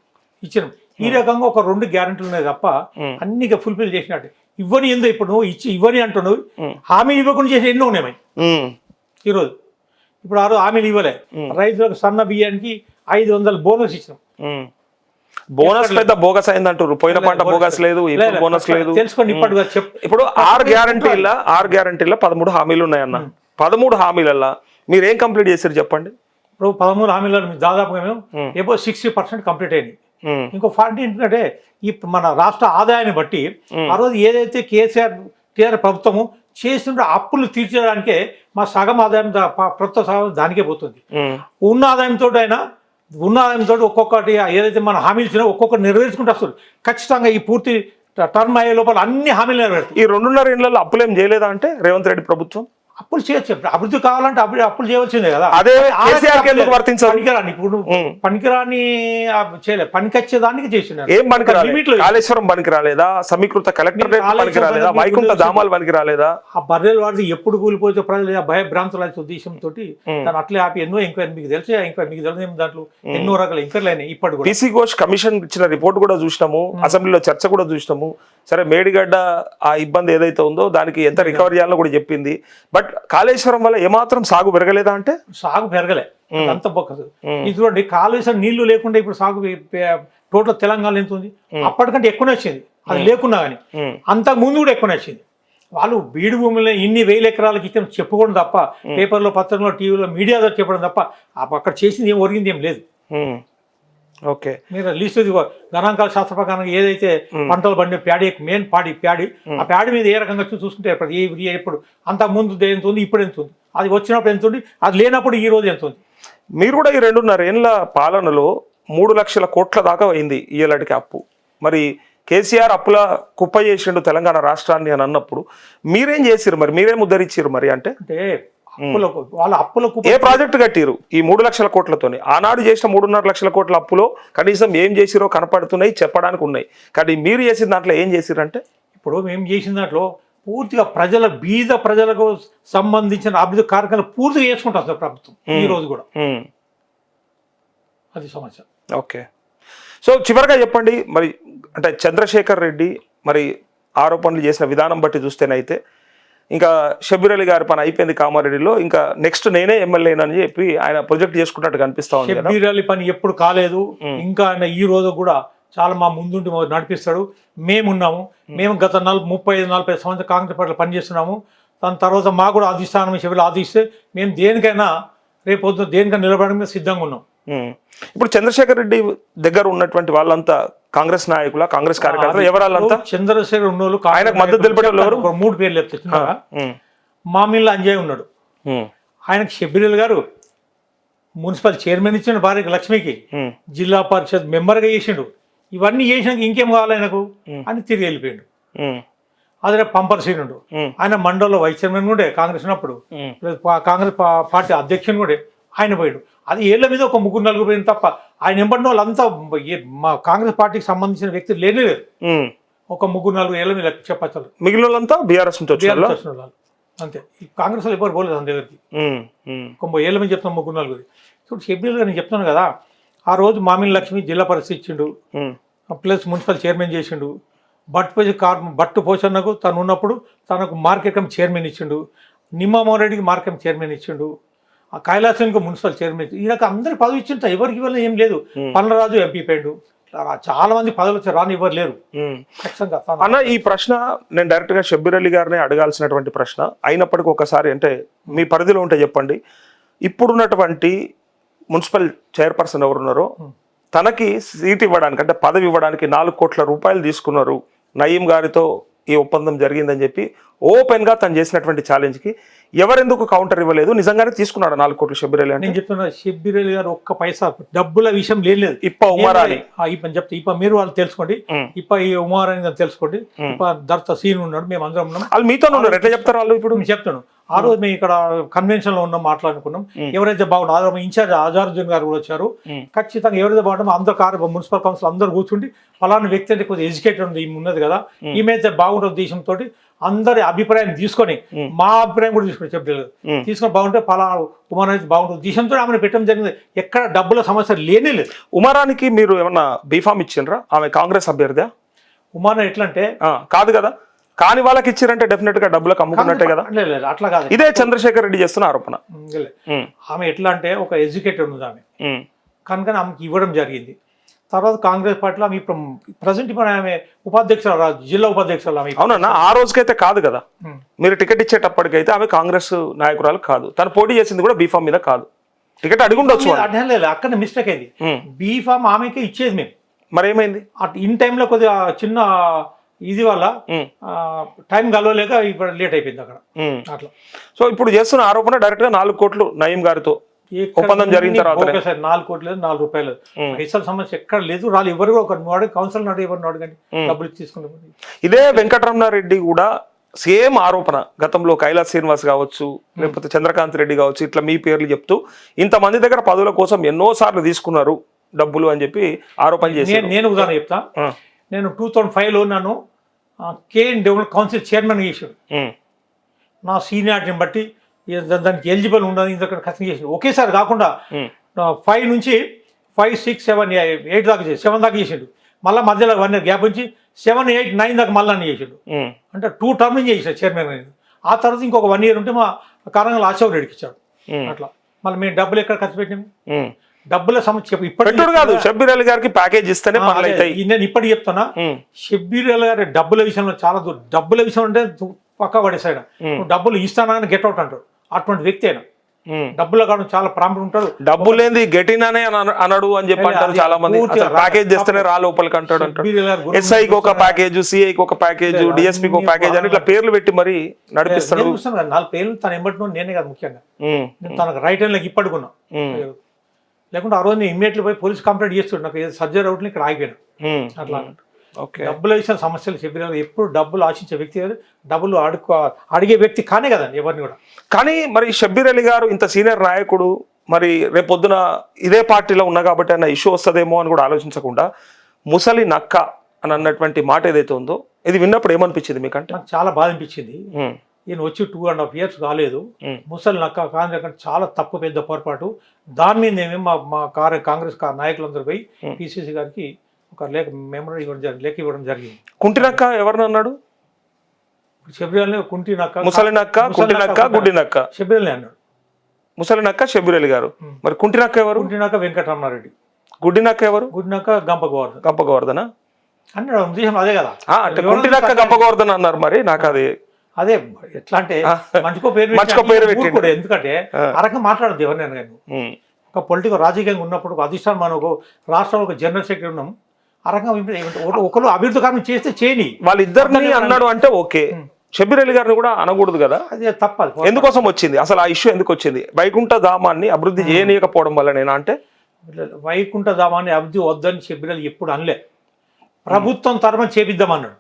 ఇచ్చినాం. ఈ రకంగా ఒక 2 గ్యారంటీలు ఉన్నాయి తప్ప అన్ని ఫుల్ఫిల్ చేసినట్టు. ఇవ్వని ఏందో ఇప్పుడు నువ్వు ఇచ్చి ఇవ్వని అంటున్నావు, హామీలు ఇవ్వకుండా చేసి ఎన్నో ఉన్నాయి ఈరోజు. ఇప్పుడు ఆ రోజు హామీలు ఇవ్వలే. రైతులకు సన్న బియ్యానికి 500 బోనస్ ఇచ్చినాం. బోనస్ పెద్ద బోగస్ అయింది అంటారు. పోయిన పంట బోగస్ లేదు, ఇప్పుడు బోనస్ లేదు. తెలుసుకోండి ఇప్పటిగా ఇప్పుడు 6 గ్యారంటీల 13 హామీలు ఉన్నాయన్న. 13 హామీలల్లో మీరు ఏం కంప్లీట్ చేశారు చెప్పండి? ఇప్పుడు 13 హామీలలో దాదాపుగా మేము ఏవో 60% కంప్లీట్ అయినాయి. ఇంకో 40 ఏంటంటే ఈ మన రాష్ట్ర ఆదాయాన్ని బట్టి ఆ రోజు ఏదైతే టీఆర్ ప్రభుత్వము చేస్తుంటే అప్పులు తీర్చడానికే మా సగం ఆదాయం ప్రభుత్వ సగం దానికే పోతుంది. ఉన్న ఆదాయంతో ఒక్కొక్కటి ఏదైతే మన హామీలు ఇచ్చినా ఒక్కొక్కటి నెరవేర్చుకుంటూ వస్తుంది. ఖచ్చితంగా ఈ పూర్తి టర్మ్ అయ్యే లోపల అన్ని హామీలు నెరవేరుతాయి. ఈ 2.5 ఏళ్లలో అప్పులు ఏం చేయలేదా అంటే రేవంత్ రెడ్డి ప్రభుత్వం? అప్పులు చేయొచ్చు, అభివృద్ధి కావాలంటే అప్పులు చేయవలసిందే కదా. అదే పనికిరాని ఇప్పుడు పనికిరాని చేయలేదు, పనికొచ్చేదానికి చేసినారు. ఏం పనికిరాలేదు? కాళేశ్వరం పనికి రాలేదా? సమీకృత కలెక్టరేట్ పనికి రాలేదా? వైకుంఠ ధామాలు పనికి రాలేదా? ఆ బర్రెల వాడిది ఎప్పుడు కూలిపోతే ప్రజలు భయభ్రాంతుల ఉద్దేశంతో దాన్ని అట్లే ఆపి ఎన్నో ఎంక్వైరీ మీకు తెలిసే మీకు తెలియదు దాంట్లో ఎన్నో రకాల ఎంక్వైరీలు అయినాయి. ఇప్పటి పీసీ ఘోష్ కమిషన్ ఇచ్చిన రిపోర్ట్ కూడా చూసినాము, అసెంబ్లీలో చర్చ కూడా చూసినాము. సరే మేడిగడ్డ ఆ ఇబ్బంది ఏదైతే ఉందో దానికి ఎంత రికవరీ చేయాలో కూడా చెప్పింది. బట్ కాళేశ్వరం వల్ల ఏమాత్రం సాగు పెరగలేదా అంటే? సాగు పెరగలే, అంత బొక్కదు. ఇది చూడండి, కాళేశ్వరం నీళ్లు లేకుండా ఇప్పుడు సాగు టోటల్ తెలంగాణ ఎంత ఉంది? అప్పటికంటే ఎక్కువనే వచ్చింది. అది లేకున్నా కానీ అంతకు ముందు కూడా ఎక్కువనే వచ్చింది. వాళ్ళు బీడు భూములని ఇన్ని 1000 ఎకరాలకి ఇచ్చిన చెప్పుకోవడం తప్ప, పేపర్లో పత్రంలో టీవీలో మీడియాలో చెప్పడం తప్ప అక్కడ చేసింది ఏం ఒరిగింది ఏం లేదు. ఓకే, మీరు లిస్ట్ గణాంకాల శాస్త్ర ప్రకారం ఏదైతే పంటలు పండే ప్యాడీ మెయిన్ ప్యాడీ ఆ ప్యాడీ మీద ఏ రకంగా చూసుకుంటే ఎప్పుడు అంతకు ముందు ఎంత ఉంది, ఇప్పుడు ఎంత ఉంది, అది వచ్చినప్పుడు ఎంత ఉంది, అది లేనప్పుడు ఈ రోజు ఎంత ఉంది. మీరు కూడా ఈ 2.5 ఏళ్ల పాలనలో 3 లక్షల కోట్ల దాకా అయింది ఇయ్యలాడికి అప్పు. మరి కేసీఆర్ అప్పుల కుప్ప చేసిండు తెలంగాణ రాష్ట్రాన్ని అని అన్నప్పుడు మీరేం చేసిరు? మరి మీరేం ఉద్ధరించారు? మరి అంటే వాళ్ళ అప్పులకు ఏ ప్రాజెక్టు కట్టిరు ఈ 3 లక్షల కోట్లతోని? ఆనాడు చేసిన 3.5 లక్షల కోట్ల అప్పులో కనీసం ఏం చేసిరో కనపడుతున్నాయి, చెప్పడానికి ఉన్నాయి. కానీ మీరు చేసిన దాంట్లో ఏం చేసిరంటే? ఇప్పుడు మేము చేసిన దాంట్లో పూర్తిగా బీద ప్రజలకు సంబంధించిన అభివృద్ధి కార్యక్రమాలు పూర్తిగా చేసుకుంటాం ప్రభుత్వం ఈ రోజు కూడా. అది సమస్య. ఓకే, సో చివరిగా చెప్పండి మరి, అంటే చంద్రశేఖర్ రెడ్డి మరి ఆరోపణలు చేసిన విధానం బట్టి చూస్తేనైతే ఇంకా షబ్బీర్ అలీ గారి పని అయిపోయింది కామారెడ్డిలో, ఇంకా నెక్స్ట్ నేనే ఎమ్మెల్యేనని చెప్పి ఆయన ప్రొజెక్ట్ చేసుకున్నట్టు కనిపిస్తా ఉంది కదా. షబ్బీర్ అలీ పని ఎప్పుడు కాలేదు, ఇంకా ఆయన ఈ రోజు కూడా చాలా మా ముందుండి నడిపిస్తాడు. మేమున్నాము, మేము గత 35-40 సంవత్సరాలు కాంగ్రెస్ పార్టీలో పనిచేస్తున్నాము. దాని తర్వాత మాకు కూడా అధిష్టానం షబ్బీర్ ఆదిస్తే మేము దేనికైనా రేపొద్దు దేనికైనా నిలబడడానికి సిద్ధంగా ఉన్నాం. ఇప్పుడు చంద్రశేఖర్ రెడ్డి దగ్గర ఉన్నటువంటి వాళ్ళంతా కాంగ్రెస్ నాయకుల, కాంగ్రెస్ కార్యకర్తలు ఎవరాళ్ళంతా? చంద్రశేఖర్ ఉన్నోళ్ళు ఆయనకు మద్దతు తెలిపేటోళ్ళు ఎవరు? 3 పేర్లు చెప్తున్నా. మామిళ్ళ అంజయ్ ఉన్నాడు, ఆయనకు షబ్బీర్ అలీ గారు మున్సిపల్ చైర్మన్ ఇచ్చిండు, భార్యకి లక్ష్మికి జిల్లా పరిషత్ మెంబర్గా చేసిండు. ఇవన్నీ చేసినాక ఇంకేం కావాలి ఆయనకు అని తిరిగి వెళ్ళిపోయిండు. అదే పంపర్ సీనుడు, ఆయన మండలంలో వైస్ చైర్మన్ కూడా కాంగ్రెస్ ఉన్నప్పుడు, కాంగ్రెస్ పార్టీ అధ్యక్షుని కూడా ఆయన పోయాడు. అది ఏళ్ల మీద ఒక 3-4 పోయింది తప్ప ఆయన ఎంబడిన వాళ్ళంతా మా కాంగ్రెస్ పార్టీకి సంబంధించిన వ్యక్తులు లేరు. ఒక 3-4 ఏళ్ల మీద చెప్పచ్చు. మిగిలిన వాళ్ళంతా బీఆర్ఎస్ నుంచి వచ్చారు అంతే. ఈ కాంగ్రెస్ వాళ్ళు ఎవరు పోలేదు అంత దగ్గరికి. 90 ఏళ్ళ మీద చెప్తాను 3-4. చూడు షబ్బీర్ నేను చెప్తున్నాను కదా, ఆ రోజు మామిడి లక్ష్మి జిల్లా పరిస్థితి ఇచ్చిండు, ప్లస్ మున్సిపల్ చైర్మన్ చేసిండు. బట్టు పోషన్నకు తను ఉన్నప్పుడు తనకు మార్కెట్ కమిటీ చైర్మన్ ఇచ్చిండు, నిమ్మమోహన్ రెడ్డికి మార్కెట్ కమిటీ చైర్మన్ ఇచ్చిండు, ఆ కైలాసానికి మున్సిపల్ చైర్మన్ ఇచ్చిండు. ఈయనకు అందరికి పదవి ఇచ్చింట, ఎవరికి ఇవ్వాలి ఏం లేదు. పల్లరాజు ఎంపీ పోయిండు, చాలా మంది పదవులు వచ్చి రాని ఎవరు లేరు. ఖచ్చితంగా అన్న, ఈ ప్రశ్న నేను డైరెక్ట్ గా షబ్బీర్ అలీ గారిని అడగాల్సినటువంటి ప్రశ్న అయినప్పటికీ ఒకసారి అంటే మీ పరిధిలో ఉంటే చెప్పండి. ఇప్పుడున్నటువంటి మున్సిపల్ చైర్పర్సన్ ఎవరున్నారో తనకి సీట్ ఇవ్వడానికి అంటే పదవి ఇవ్వడానికి 4 కోట్ల రూపాయలు తీసుకున్నారు, నయీం గారితో ఈ ఒప్పందం జరిగిందని చెప్పి ఓపెన్ గా తను చేసినటువంటి ఛాలెంజ్ కి ఎవరెందుకు కౌంటర్ ఇవ్వలేదు? నిజంగానే తీసుకున్నాడు 4 కోట్లు షబ్బీర్ అలీ అంటే? నేను చెప్తున్నా, షబ్బీర్ అలీ గారు ఒక్క పైసా డబ్బుల విషయం లేదు. ఉమారాని చెప్తే మీరు వాళ్ళు తెలుసుకోండి, ఈ ఉమారాని తెలుసుకోండి. దర్త సీన్ ఉన్నాడు, మేము అందరం ఉన్నాం. వాళ్ళు మీతో ఉన్నారు, ఎట్లా చెప్తారు వాళ్ళు? ఇప్పుడు చెప్తాను. ఆ రోజు మేము ఇక్కడ కన్వెన్షన్ లో ఉన్నాం, మాట్లాడుకున్నాం. ఎవరైతే బాగుండో ఇన్ఛార్జ్ అజారుద్దీన్ గారు కూడా వచ్చారు. ఖచ్చితంగా ఎవరైతే బాగుంటుందో అందరూ మున్సిపల్ కౌన్సిల్ అందరూ కూర్చుండి ఫలానా వ్యక్తి అంటే కొద్దిగా ఎడ్యుకేటెడ్ ఉంది ఉన్నది కదా, ఈమెయితే బాగుంటుంది ఉద్దేశంతో అందరి అభిప్రాయం తీసుకొని మా అభిప్రాయం కూడా తీసుకొని చెప్పలేదు, తీసుకొని బాగుంటే ఫలానా ఉమారాని అయితే బాగుంటుంది ఉద్దేశంతో ఆమెను పెట్టడం జరిగింది. ఎక్కడ డబ్బుల సమస్య లేనే లేదు. ఉమారానికి మీరు ఏమన్నా బీఫామ్ ఇచ్చిండ్రా? ఆమె కాంగ్రెస్ అభ్యర్థి. ఉమారా ఎట్లా అంటే కాదు కదా, కానీ వాళ్ళకి ఇచ్చారంటే డెఫినెట్ గా డబ్బులకు అమ్ముకున్నట్టే కదా. అట్లా కాదు, ఇదే చంద్రశేఖర్ రెడ్డి చేస్తున్న ఆరోపణ. ఆమె ఎట్లా అంటే ఒక ఎడ్యుకేటెడ్ ఉంది ఆమె, కనుక ఆమెకి ఇవ్వడం జరిగింది. తర్వాత కాంగ్రెస్ పార్టీలో ఆమె ఇప్పుడు ప్రజెంట్ ఇప్పుడు ఆమె ఉపాధ్యక్షులు, జిల్లా ఉపాధ్యక్షులు. అవునన్నా, ఆ రోజుకైతే కాదు కదా, మీరు టికెట్ ఇచ్చేటప్పటికైతే ఆమె కాంగ్రెస్ నాయకురాలు కాదు. తను పోటీ చేసింది కూడా బీఫామ్ మీద కాదు, టికెట్ అడిగి ఉండొచ్చు. అక్కడ మిస్టేక్ అయింది. బీఫామ్ ఆమెకే ఇచ్చేది మేము, మరి ఏమైంది? ఇన్ టైంలో కొద్దిగా చిన్న ఇది వల్ల టైం కలవలేక ఇప్పుడు లేట్ అయిపోయింది అక్కడ అట్లా. సో ఇప్పుడు చేస్తున్న ఆరోపణ డైరెక్ట్ గా 4 కోట్లు నయీం గారితో ఒప్పందం జరిగిన తర్వాత 4 కోట్లు లేదు, 4 రూపాయలు పైసల సమస్య ఎక్కడ లేదు. రాళ్ళు ఎవరు ఒక కౌన్సిల్ నాడు ఎవరు అడగండి, డబ్బులు తీసుకుంటాం. ఇదే వెంకటరమణారెడ్డి కూడా సేమ్ ఆరోపణ గతంలో కైలాస్ శ్రీనివాస్ కావచ్చు, లేకపోతే చంద్రకాంత్ రెడ్డి కావచ్చు, ఇట్లా మీ పేర్లు చెప్తూ ఇంతమంది దగ్గర పదవుల కోసం ఎన్నో సార్లు తీసుకున్నారు డబ్బులు అని చెప్పి ఆరోపణ చేసి. నేను ఉదాహరణ చెప్తా. నేను 2005లో నన్ను కేఎన్ డెవలప్ కౌన్సిల్ చైర్మన్ చేసాడు. నా సీనియారిటీని బట్టి దానికి ఎలిజిబుల్ ఉండదు ఇంతక్కడ ఖచ్చితంగా చేసిండు. ఒకేసారి కాకుండా 5 నుంచి 5, 6, 7, 8 దాకా చేసి 7 దాకా చేసిండు. మళ్ళీ మధ్యలో 1 year గ్యాప్ నుంచి 7, 8, 9 దాకా మళ్ళీ చేసిండు. అంటే 2 టర్మ్ చేసాడు చైర్మన్. ఆ తర్వాత ఇంకొక 1 year ఉంటే మా కారణంగా ఆశవ్ రెడ్డికి ఇచ్చాడు. అట్లా మళ్ళీ మేము డబ్బులు ఎక్కడ ఖర్చు పెట్టినాము? డబ్బుల సమస్య ఇప్పటి కాదు, షబ్బీర్ అలీ గారికి ప్యాకేజ్ ఇస్తేనే నేను ఇప్పటికి చెప్తున్నా. షబ్బీర్ అలీ గారి డబ్బుల విషయంలో చాలా డబ్బుల విషయం అంటే పక్క పడేసాడు. డబ్బులు ఇస్తానని గెట్ అవుట్ అంటాడు. అటువంటి వ్యక్తి అయినా డబ్బుల కావడం చాలా ప్రాముఖ్యం ఉంటాడు. డబ్బు లేని గెటినానే అనడు అని చెప్పి అంటారు చాలా మంది. ప్యాకేజ్ చేస్తేనే రా లోపలికి అంటాడు. ఎస్ఐకి ఒక ప్యాకేజ్, సిఐకి ఒక ప్యాకేజ్, డిఎస్పీకి ఒక ప్యాకేజ్ అని ఇట్లా పేర్లు పెట్టి మరి నడిపిస్తాడు. 4 పేర్లు తను ఎంబడినో నేనే కాదు, ముఖ్యంగా తనకు రైట్ హ్యాండ్ లెక్క ఇప్పటికున్నా. లేకుంటే ఆ రోజు నేను ఇమ్మీడియట్లీ పోయి పోలీస్ కంప్లైంట్ చేస్తాడు, నాకు సర్జరీ అవుట్ ఇక్కడ ఆగిపోయాను. అట్లా డబ్బుల విషయం సమస్యలు చెప్పిన ఎప్పుడు డబ్బులు ఆశించే వ్యక్తి కాదు, డబ్బులు అడిగే వ్యక్తి కానే కదండి ఎవరిని కూడా. కానీ మరి షబ్బీర్ అలీ గారు ఇంత సీనియర్ నాయకుడు, మరి రేపొద్దున ఇదే పార్టీలో ఉన్నా కాబట్టి అన్న ఇష్యూ వస్తుందేమో అని కూడా ఆలోచించకుండా ముసలి నక్క అని అన్నటువంటి మాట ఏదైతే ఉందో, ఇది విన్నప్పుడు ఏమనిపించింది మీకంటే? నాకు చాలా బాధ అనిపించింది. ఈయన వచ్చి 2.5 years కాలేదు, ముసలి నక్క కాంగ్రెస్ చాలా తప్పు, పెద్ద పొరపాటు. దాని మీద ఏమేమి మా కాంగ్రెస్ నాయకులందరూ పోయి పిసిసి గారికి ఒక లేఖ ఇవ్వడం జరిగింది. కుంటినక్క ఎవరిని అన్నాడు? శబరిమల కుంటి నక్క, ముసలి నక్క, కుంటి నక్క, గుడ్డి నక్క. శబరిమల అన్నాడు. ముసలి నక్క షబ్బీర్ అలీ గారు. మరి కుంటి నక్క ఎవరు? కుంటి నక్క వెంకటరమణారెడ్డి. గుడ్డి నక్క ఎవరు? గుడ్డి నక్క గంప గోవర్ధన్. గంప గోవర్ధన అన్నాడు ఉద్దేశం అదే కదా. అంటే కుంటి నక్క గంప గోవర్ధన్ అన్నారు. మరి నాకు అది అదే ఎట్లా అంటే మంచికో పేరు పెట్టిండు. ఎందుకంటే ఆ రకంగా మాట్లాడద్దు ఎవరినైనా కానీ. ఒక పొలిటికల్ రాజకీయంగా ఉన్నప్పుడు ఒక అధిష్టానం మనం ఒక రాష్ట్రంలో ఒక జనరల్ సెక్రటరీ ఉన్నాం. ఆ రకంగా ఒకరు అభివృద్ధి కార్యం చేస్తే చేయని వాళ్ళిద్దరిని అన్నాడు అంటే ఓకే. షబ్బీర్ అలీ గారిని కూడా అనకూడదు కదా. అదే తప్పదు. ఎందుకోసం వచ్చింది అసలు ఆ ఇష్యూ? ఎందుకు వచ్చింది? వైకుంఠ ధామాన్ని అభివృద్ధి చేయనీయకపోవడం వల్ల నేనా అంటే వైకుంఠ ధామాన్ని అభివృద్ధి వద్దని షబ్బీర్ అలీ ఎప్పుడు అనలే. ప్రభుత్వం తరఫున చేపిద్దామన్నాడు.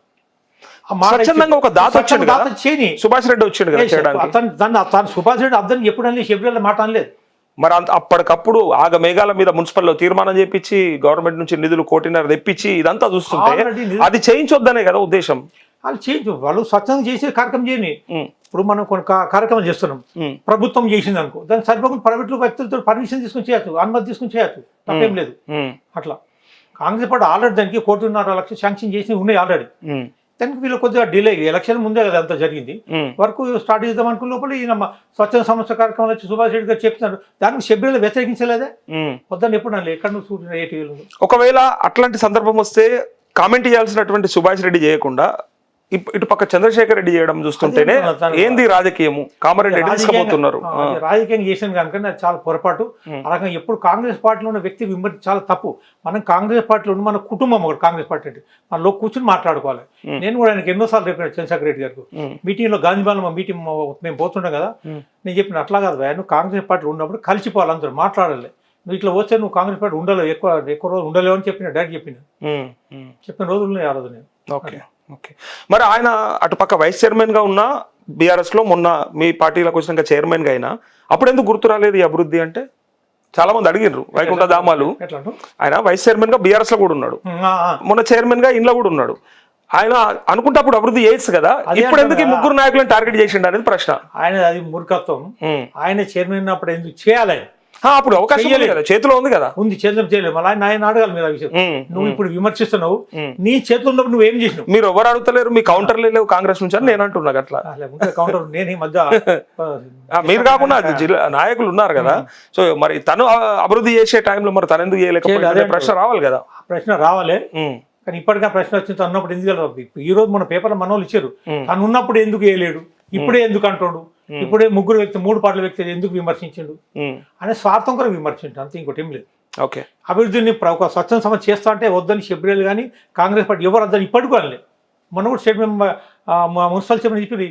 స్వచ్ఛందంగా ఒక దాత వచ్చాడు కదా, సుభాష్ రెడ్డి వచ్చాడు కదా చేయడానికి. సుభాష్ రెడ్డి అబ్దని ఎప్పుడు అనలేదు, షబ్బీర్ అలీ మాట అనలేదు. మరి అప్పటికప్పుడు ఆగ మేఘాల మీద మున్సిపల్లో తీర్మానం చేపించి గవర్నమెంట్ నుంచి నిధులు 1.5 కోటి తెప్పించి ఇదంతా చూస్తుంటే అది చేయించొద్దనే కదా ఉద్దేశం. వాళ్ళు చేయొచ్చు, వాళ్ళు స్వచ్ఛంగా చేసే కార్యక్రమం చేయని. ఇప్పుడు మనం కొన్ని కార్యక్రమం చేస్తున్నాం, ప్రభుత్వం చేసింది అనుకో, దానికి సరిపోకుండా ప్రైవేట్ వ్యక్తులతో పర్మిషన్ తీసుకుని చేయొచ్చు, అనుమతి తీసుకుని చేయొచ్చు, తప్పేం లేదు. అట్లా కాంగ్రెస్ పార్టీ ఆల్రెడీ దానికి 1.5 కోటి శాంక్షన్ చేసి ఉన్నాయి ఆల్రెడీ. దానికి వీళ్ళు కొద్దిగా డిలే, ఎలక్షన్ ముందే కదా అంతా జరిగింది. వర్క్ స్టార్ట్ చేద్దాం అనుకున్న లోపల ఈయన స్వచ్ఛంద సంస్థ కార్యక్రమాలు వచ్చి సుభాష్ రెడ్డి గారు చెప్తున్నారు. దానికి షబ్బీర్ అలీ వ్యతిరేకించలేదే. వద్దని ఎప్పుడు అనలేదు. ఎక్కడ నువ్వు చూసిన ఏటీవీలో. ఒకవేళ అట్లాంటి సందర్భం వస్తే కామెంట్ చేయాల్సినటువంటి సుభాష్ రెడ్డి చేయకుండా ఇటు పక్క చంద్రశేఖర్ రెడ్డి చేయడం చూస్తుంటేనే ఏంది రాజకీయము? కామారెడ్డి తీసుకుపోతున్నారు. రాజకీయం చేసాను కనుక నాకు చాలా పొరపాటు. అలాగే ఎప్పుడు కాంగ్రెస్ పార్టీలో ఉన్న వ్యక్తి విమర్శ చాలా తప్పు. మనం కాంగ్రెస్ పార్టీలో ఉన్న మన కుటుంబం ఒకటి కాంగ్రెస్ పార్టీ అంటే మనలో కూర్చొని మాట్లాడుకోవాలి. నేను కూడా ఆయనకి ఎన్నోసార్లు చెప్పిన చంద్రశేఖర్ రెడ్డి గారికి మీటింగ్లో, గాంధీభవన్ మీటింగ్ మేము పోతుంటాం కదా, నేను చెప్పిన అట్లా కాదు, నువ్వు కాంగ్రెస్ పార్టీలో ఉన్నప్పుడు కలిసిపోవాలి, అందరూ మాట్లాడాలి. నువ్వు ఇట్లా వస్తే నువ్వు కాంగ్రెస్ పార్టీ ఉండలేవు, ఎక్కువ రోజులు ఉండలేవు అని డైరెక్ట్ చెప్పిన రోజులు ఆ రోజు నేను. Okay okay. మరి ఆయన అటుపక్క వైస్ చైర్మన్ గా ఉన్న బీఆర్ఎస్ లో మొన్న మీ పార్టీలకు వచ్చినాక చైర్మన్ గా అయినా అప్పుడు ఎందుకు గుర్తు రాలేదు ఈ అభివృద్ధి అంటే? చాలా మంది అడిగినారు. వైకుంఠ ధామాలు ఆయన వైస్ చైర్మన్ గా బీఆర్ఎస్ లో కూడా ఉన్నాడు, మొన్న చైర్మన్ గా ఇంట్లో కూడా ఉన్నాడు. ఆయన అనుకుంటే అప్పుడు అభివృద్ధి చేయొచ్చు కదా, ఇప్పుడు ఎందుకు ఈ ముగ్గురు నాయకులను టార్గెట్ చేసిండు అనేది ప్రశ్న. ఆయన అది మూర్ఖత్వం. ఆయన చైర్మన్ ఉన్నప్పుడు ఎందుకు చేయాలి? అప్పుడు అవకాశం చేతిలో ఉంది కదా. ఉంది, చేతిలో చేయలేదు. మళ్ళీ ఆయన అడగాలి మీరు ఆ విషయం. నువ్వు ఇప్పుడు విమర్శిస్తున్నావు, నీ చేతిలో ఉన్నప్పుడు నువ్వేం చేసినావు? మీరు ఎవరు అడుగుతలేరు, మీ కౌంటర్లు లేవు కాంగ్రెస్ నుంచి అని నేను అంటున్నా. అట్లా కౌంటర్ నేను ఈ మధ్య మీరు కాకుండా జిల్లా నాయకులు ఉన్నారు కదా, సో మరి తను అభివృద్ధి చేసే టైంలో మరి తను ఎందుకు చేయలేకపోతే ప్రశ్న రావాలి కదా. ప్రశ్న రావాలి, కానీ ఇప్పటికే ప్రశ్న వచ్చింది అన్నప్పుడు ఎందుకు వెళ్ళదు? ఈ రోజు మన పేపర్లో మన వాళ్ళు ఇచ్చారు, తను ఉన్నప్పుడు ఎందుకు వేయలేడు, ఇప్పుడే ఎందుకు అంటాడు, ఇప్పుడే ముగ్గురు వ్యక్తి 3 పార్టీల వ్యక్తులు ఎందుకు విమర్శించిండు అనే స్వార్థం కూడా విమర్శించు, అంతే, ఇంకోటి ఏం లేదు. ఓకే. అభివృద్ధిని ఒక స్వచ్ఛంద సమస్య చేస్తా అంటే వద్దని షబ్బీర్ అలీ కానీ కాంగ్రెస్ పార్టీ ఎవరు వద్దని ఇప్పటికీ అనలే. మొన్న కూడా స్టేట్మెంట్ మున్సిపల్ చైర్మన్ చెప్పి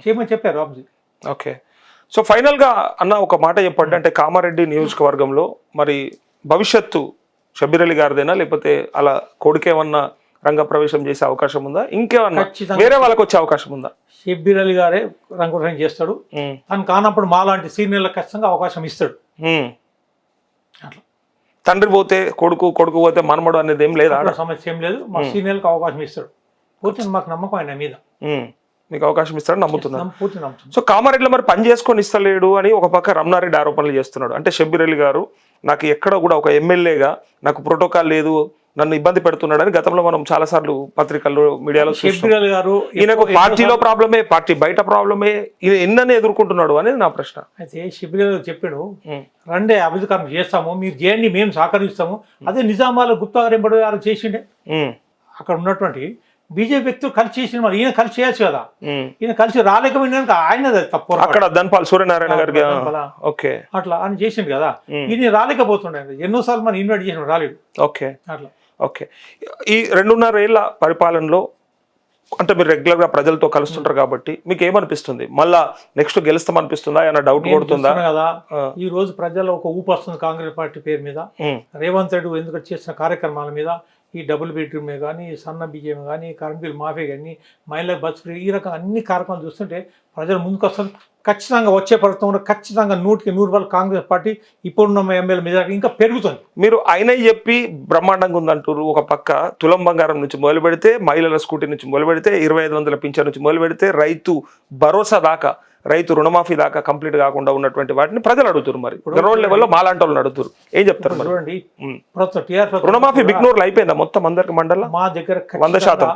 చేయమని చెప్పారు ఆపోజిట్. ఓకే. సో ఫైనల్ గా అన్న ఒక మాట చెప్పండి, అంటే కామారెడ్డి నియోజకవర్గంలో మరి భవిష్యత్తు షబ్బీర్ అలీ గారిదేనా, లేకపోతే అలా కొడుకేమన్నా రంగప్రవేశం చేసే అవకాశం ఉందా, ఇంకేమన్నా వేరే వాళ్ళకి వచ్చే అవకాశం ఉందా? షబ్బీర్ అలీ గారే రంగప్రవేశం చేస్తాడు. తను కానప్పుడు మాలాంటి సీనియర్లకు ఖచ్చితంగా అవకాశం ఇస్తాడు. అట్లా తండ్రి పోతే కొడుకు, కొడుకు పోతే మనమడు అనేది ఏం లేదు, సమస్య ఏం లేదు. మా సీనియర్లకు అవకాశం ఇస్తాడు. పూర్తి మాకు నమ్మకం ఆయన మీద. మీకు అవకాశం ఇస్తారని నమ్ముతున్నాను. సో కామారెడ్డిలో మరి పని చేసుకొని ఇస్తలేడు అని ఒక పక్క రమణారెడ్డి ఆరోపణలు చేస్తున్నాడు. అంటే షబ్బీర్ అలీ గారు నాకు ఎక్కడ కూడా ఒక ఎమ్మెల్యేగా నాకు ప్రోటోకాల్ లేదు, నన్ను ఇబ్బంది పెడుతున్నాడని గతంలో మనం చాలా సార్లు పత్రికల్లో, మీడియాలో గారు ఈయనకు పార్టీలో ప్రాబ్లమే, పార్టీ బయట ప్రాబ్లమే, ఈయన ఎన్నని ఎదుర్కొంటున్నాడు అనేది నా ప్రశ్న. అయితే షబ్బీర్ గారు చెప్పాడు, రండే అభివృద్ధి కార్యం చేస్తాము, మీరు చేయండి, మేము సహకరిస్తాము. అదే నిజామాబాద్ గుప్తా గారు ఎంబడి గారు చేసిండే, అక్కడ ఉన్నటువంటి బీజేపీ వ్యక్తులు కలిసి చేసిన మరి ఈయన కలిసి చేయొచ్చు కదా. ఈయన కలిసి రాలేకపోయినా ఆయన తప్పు. అక్కడ ధన్పాల్ సూర్యనారాయణ గారికి అట్లా అని చేసిండు కదా, ఈయన రాలేకపోతుండే. ఎన్నోసార్లు మనం ఇన్వైట్ చేసిన రాలేడు. ఓకే అట్లా. ఓకే. ఈ 2.5 ఏళ్ల పరిపాలనలో అంటే మీరు రెగ్యులర్ గా ప్రజలతో కలుస్తుంటారు కాబట్టి మీకు ఏమనిపిస్తుంది? మళ్ళా నెక్స్ట్ గెలుస్తామనిపిస్తుందా, ఏమైనా డౌట్ కొడుతుందా? కదా ఈ రోజు ప్రజల్లో ఒక ఊపు వస్తుంది కాంగ్రెస్ పార్టీ పేరు మీద. రేవంత్ రెడ్డి ఎందుకంటే చేసిన కార్యక్రమాల మీద, ఈ డబుల్ బెడ్రూమే కానీ, సన్న బియ్యం కానీ, కరెంట్ బిల్ మాఫీ కానీ, మహిళలకు బస్ ఫ్రీ, ఈ రకం అన్ని కార్యక్రమాలు చూస్తుంటే ప్రజలు ముందుకు వస్తారు. ఖచ్చితంగా వచ్చే ప్రభుత్వంలో ఖచ్చితంగా 100కి 100 కాంగ్రెస్ పార్టీ ఇప్పుడున్న ఎమ్మెల్యే మెజారిటీ ఇంకా పెరుగుతుంది. మీరు ఆయన చెప్పి బ్రహ్మాండంగా ఉందంటారు. ఒక పక్క తులం బంగారం నుంచి మొదలు పెడితే, మహిళల స్కూటీ నుంచి మొదలు పెడితే, 2500 పింఛన్ నుంచి మొదలు పెడితే, రైతు భరోసా దాకా, రైతు రుణమాఫీ దాకా కంప్లీట్ కాకుండా ఉన్నటువంటి వాటిని ప్రజలు అడుగుతారు. మరి గ్రౌండ్ లెవెల్లో మాలాంటి వాళ్ళని అడుగుతారు, ఏం చెప్తారు? చూడండి, రుణమాఫీ బిగ్నూర్లో అయిపోయిందా మొత్తం అందరికి మండలం? మా దగ్గర 100%.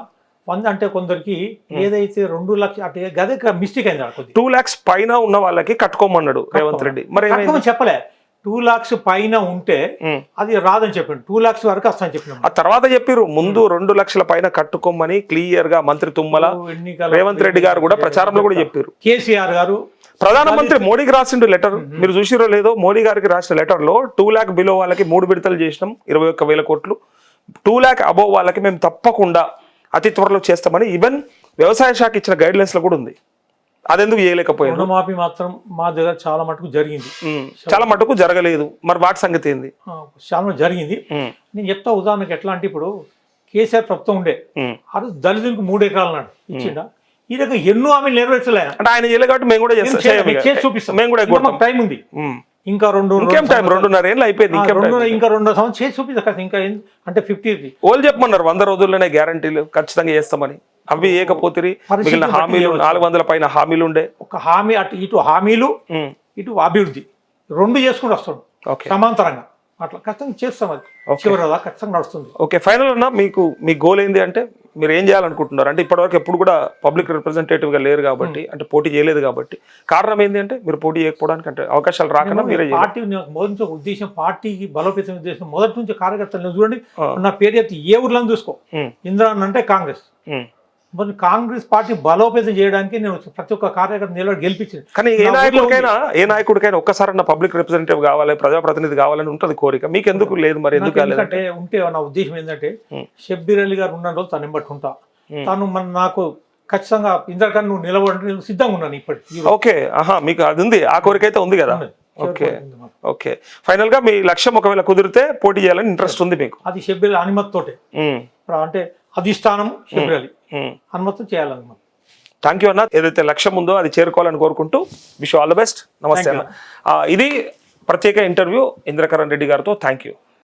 అంటే కొందరికి ఏదైతే 2 లక్షలు అంటే గదే మిస్టేక్ అయింది అక్కడ కొద్దిగా. 2 lakhs పైన ఉన్న వాళ్ళకి కట్టుకోమన్నాడు రేవంత్ రెడ్డి. మరి ఏమైంది? కట్టుకోమని చెప్పలే, 2 lakhs పైన ఉంటే అది రాదని చెప్పిండు, 2 lakhs వరకు వస్తాను చెప్పిన. ఆ తర్వాత చెప్పారు ముందు 2 లక్షల పైన కట్టుకోమని క్లియర్ గా మంత్రి తుమ్మల రేవంత్ రెడ్డి గారు కూడా ప్రచారంలో కూడా చెప్పారు. కేసీఆర్ గారు ప్రధానమంత్రి మోడీకి రాసిండు లెటర్, మీరు చూసిరో లేదో, మోడీ గారికి రాసిన లెటర్ లో 2 lakh బిలో వాళ్ళకి 3 విడతలు చేసినాం, 21,000 కోట్లు. 2 lakh అబోవ్ వాళ్ళకి మేము తప్పకుండా అతి త్వరలో చేస్తామని ఈవెన్ వ్యవసాయ శాఖ ఇచ్చిన గైడ్ లైన్స్ లో కూడా ఉంది. అదెందుకు చేయలేకపోయాడు? రుణమాఫీ మాత్రం మా దగ్గర చాలా మటుకు జరిగింది, చాలా మటుకు జరగలేదు. మరి వాటి సంగతి ఏంది? చాలా జరిగింది. నేను చెప్తా ఉదాహరణకి ఎట్లా అంటే ఇప్పుడు కేసీఆర్ ప్రభుత్వం ఉండే ఆ రోజు దళితులకు 3 ఎకరాలు నాడు ఇచ్చిండా, ఈ రకంగా ఎన్నో హామీలు నెరవేర్చలే. అంటే ఆయన చేయలేదు కాబట్టి మేము కూడా చేసి చూపిస్తాం, మేము కూడా మాకు టైం ఉంది, ఇంకా ఇంకేం టైం 2.5 ఏళ్ళు అయిపోయింది, ఇంకా 2 సంవత్సరం చేసి చూపిస్తాం. ఇంకా అంటే 50 వాళ్ళు చెప్పమన్నారు 100 రోజుల్లోనే గ్యారంటీలు ఖచ్చితంగా చేస్తామని. అవి ఏకపోతే మిగిలిన హామీలు 400 పైన హామీలు ఉండే. ఒక హామీ అటు ఇటు హామీలు ఇటు అభివృద్ధి 2 చేసుకుంటూ వస్తాడు సమాంతరంగా, అట్లా ఖచ్చితంగా చేస్తాం. అది చివరి ఖచ్చితంగా నడుస్తుంది. ఓకే, ఫైనల్ అన్న మీకు మీ గోల్ ఏంది అంటే మీరు ఏం చేయాలనుకుంటున్నారు? అంటే ఇప్పటివరకు ఎప్పుడు కూడా పబ్లిక్ రిప్రజెంటేటివ్ గా లేరు కాబట్టి, అంటే పోటీ చేయలేదు కాబట్టి, కారణం ఏంటి అంటే మీరు పోటీ చేయకపోవడానికి, అంటే అవకాశాలు రాకుండా మీరే పార్టీ మొదటి ఉద్దేశం, పార్టీకి బలోపేతం ఉద్దేశం మొదటి నుంచి కార్యకర్తలు చూడండి. నా పేరు చెప్తే ఏ ఊర్లో చూసుకో, ఇందిరా అంటే కాంగ్రెస్, మరి కాంగ్రెస్ పార్టీ బలోపేతం చేయడానికి నేను ప్రతి ఒక్క కార్యకర్త నిలబడి గెలిపించింది. కానీ ఏ నాయకుడికైనా ఒక్కసారి పబ్లిక్ రిప్రజెంటేటివ్ కావాలి, ప్రజాప్రతినిధి కావాలని ఉంటుంది కోరిక. మీకు ఎందుకు లేదు? మరి ఎందుకు ఎందుకంటే ఉంటే నా ఉద్దేశం ఏంటంటే షబ్బీర్ అలీ గారు ఉన్న రోజు తను ఎంబట్టి ఉంటా, తను మన నాకు ఖచ్చితంగా ఇందరికన్నా నువ్వు నిలబడి నేను సిద్ధంగా ఉన్నాను ఇప్పటికి. ఓకే, మీకు అది ఉంది, ఆ కోరిక అయితే ఉంది కదా. ఓకే ఓకే, ఫైనల్ గా మీ లక్ష్యం ఒకవేళ కుదిరితే పోటీ చేయాలని ఇంట్రెస్ట్ ఉంది మీకు? అది షబ్బీర్ అనుమతి తోటే, అంటే అధిష్టానం షబ్బీర్ అలీ అనుమతి చేయాలన్నమాట. థ్యాంక్ యూ అన్న, ఏదైతే లక్ష్యం ఉందో అది చేరుకోవాలని కోరుకుంటూ విష్ ఆల్ ద బెస్ట్. నమస్తే అన్న. ఇది ప్రత్యేక ఇంటర్వ్యూ ఇంద్రకరణ్ రెడ్డి గారితో. Thank you.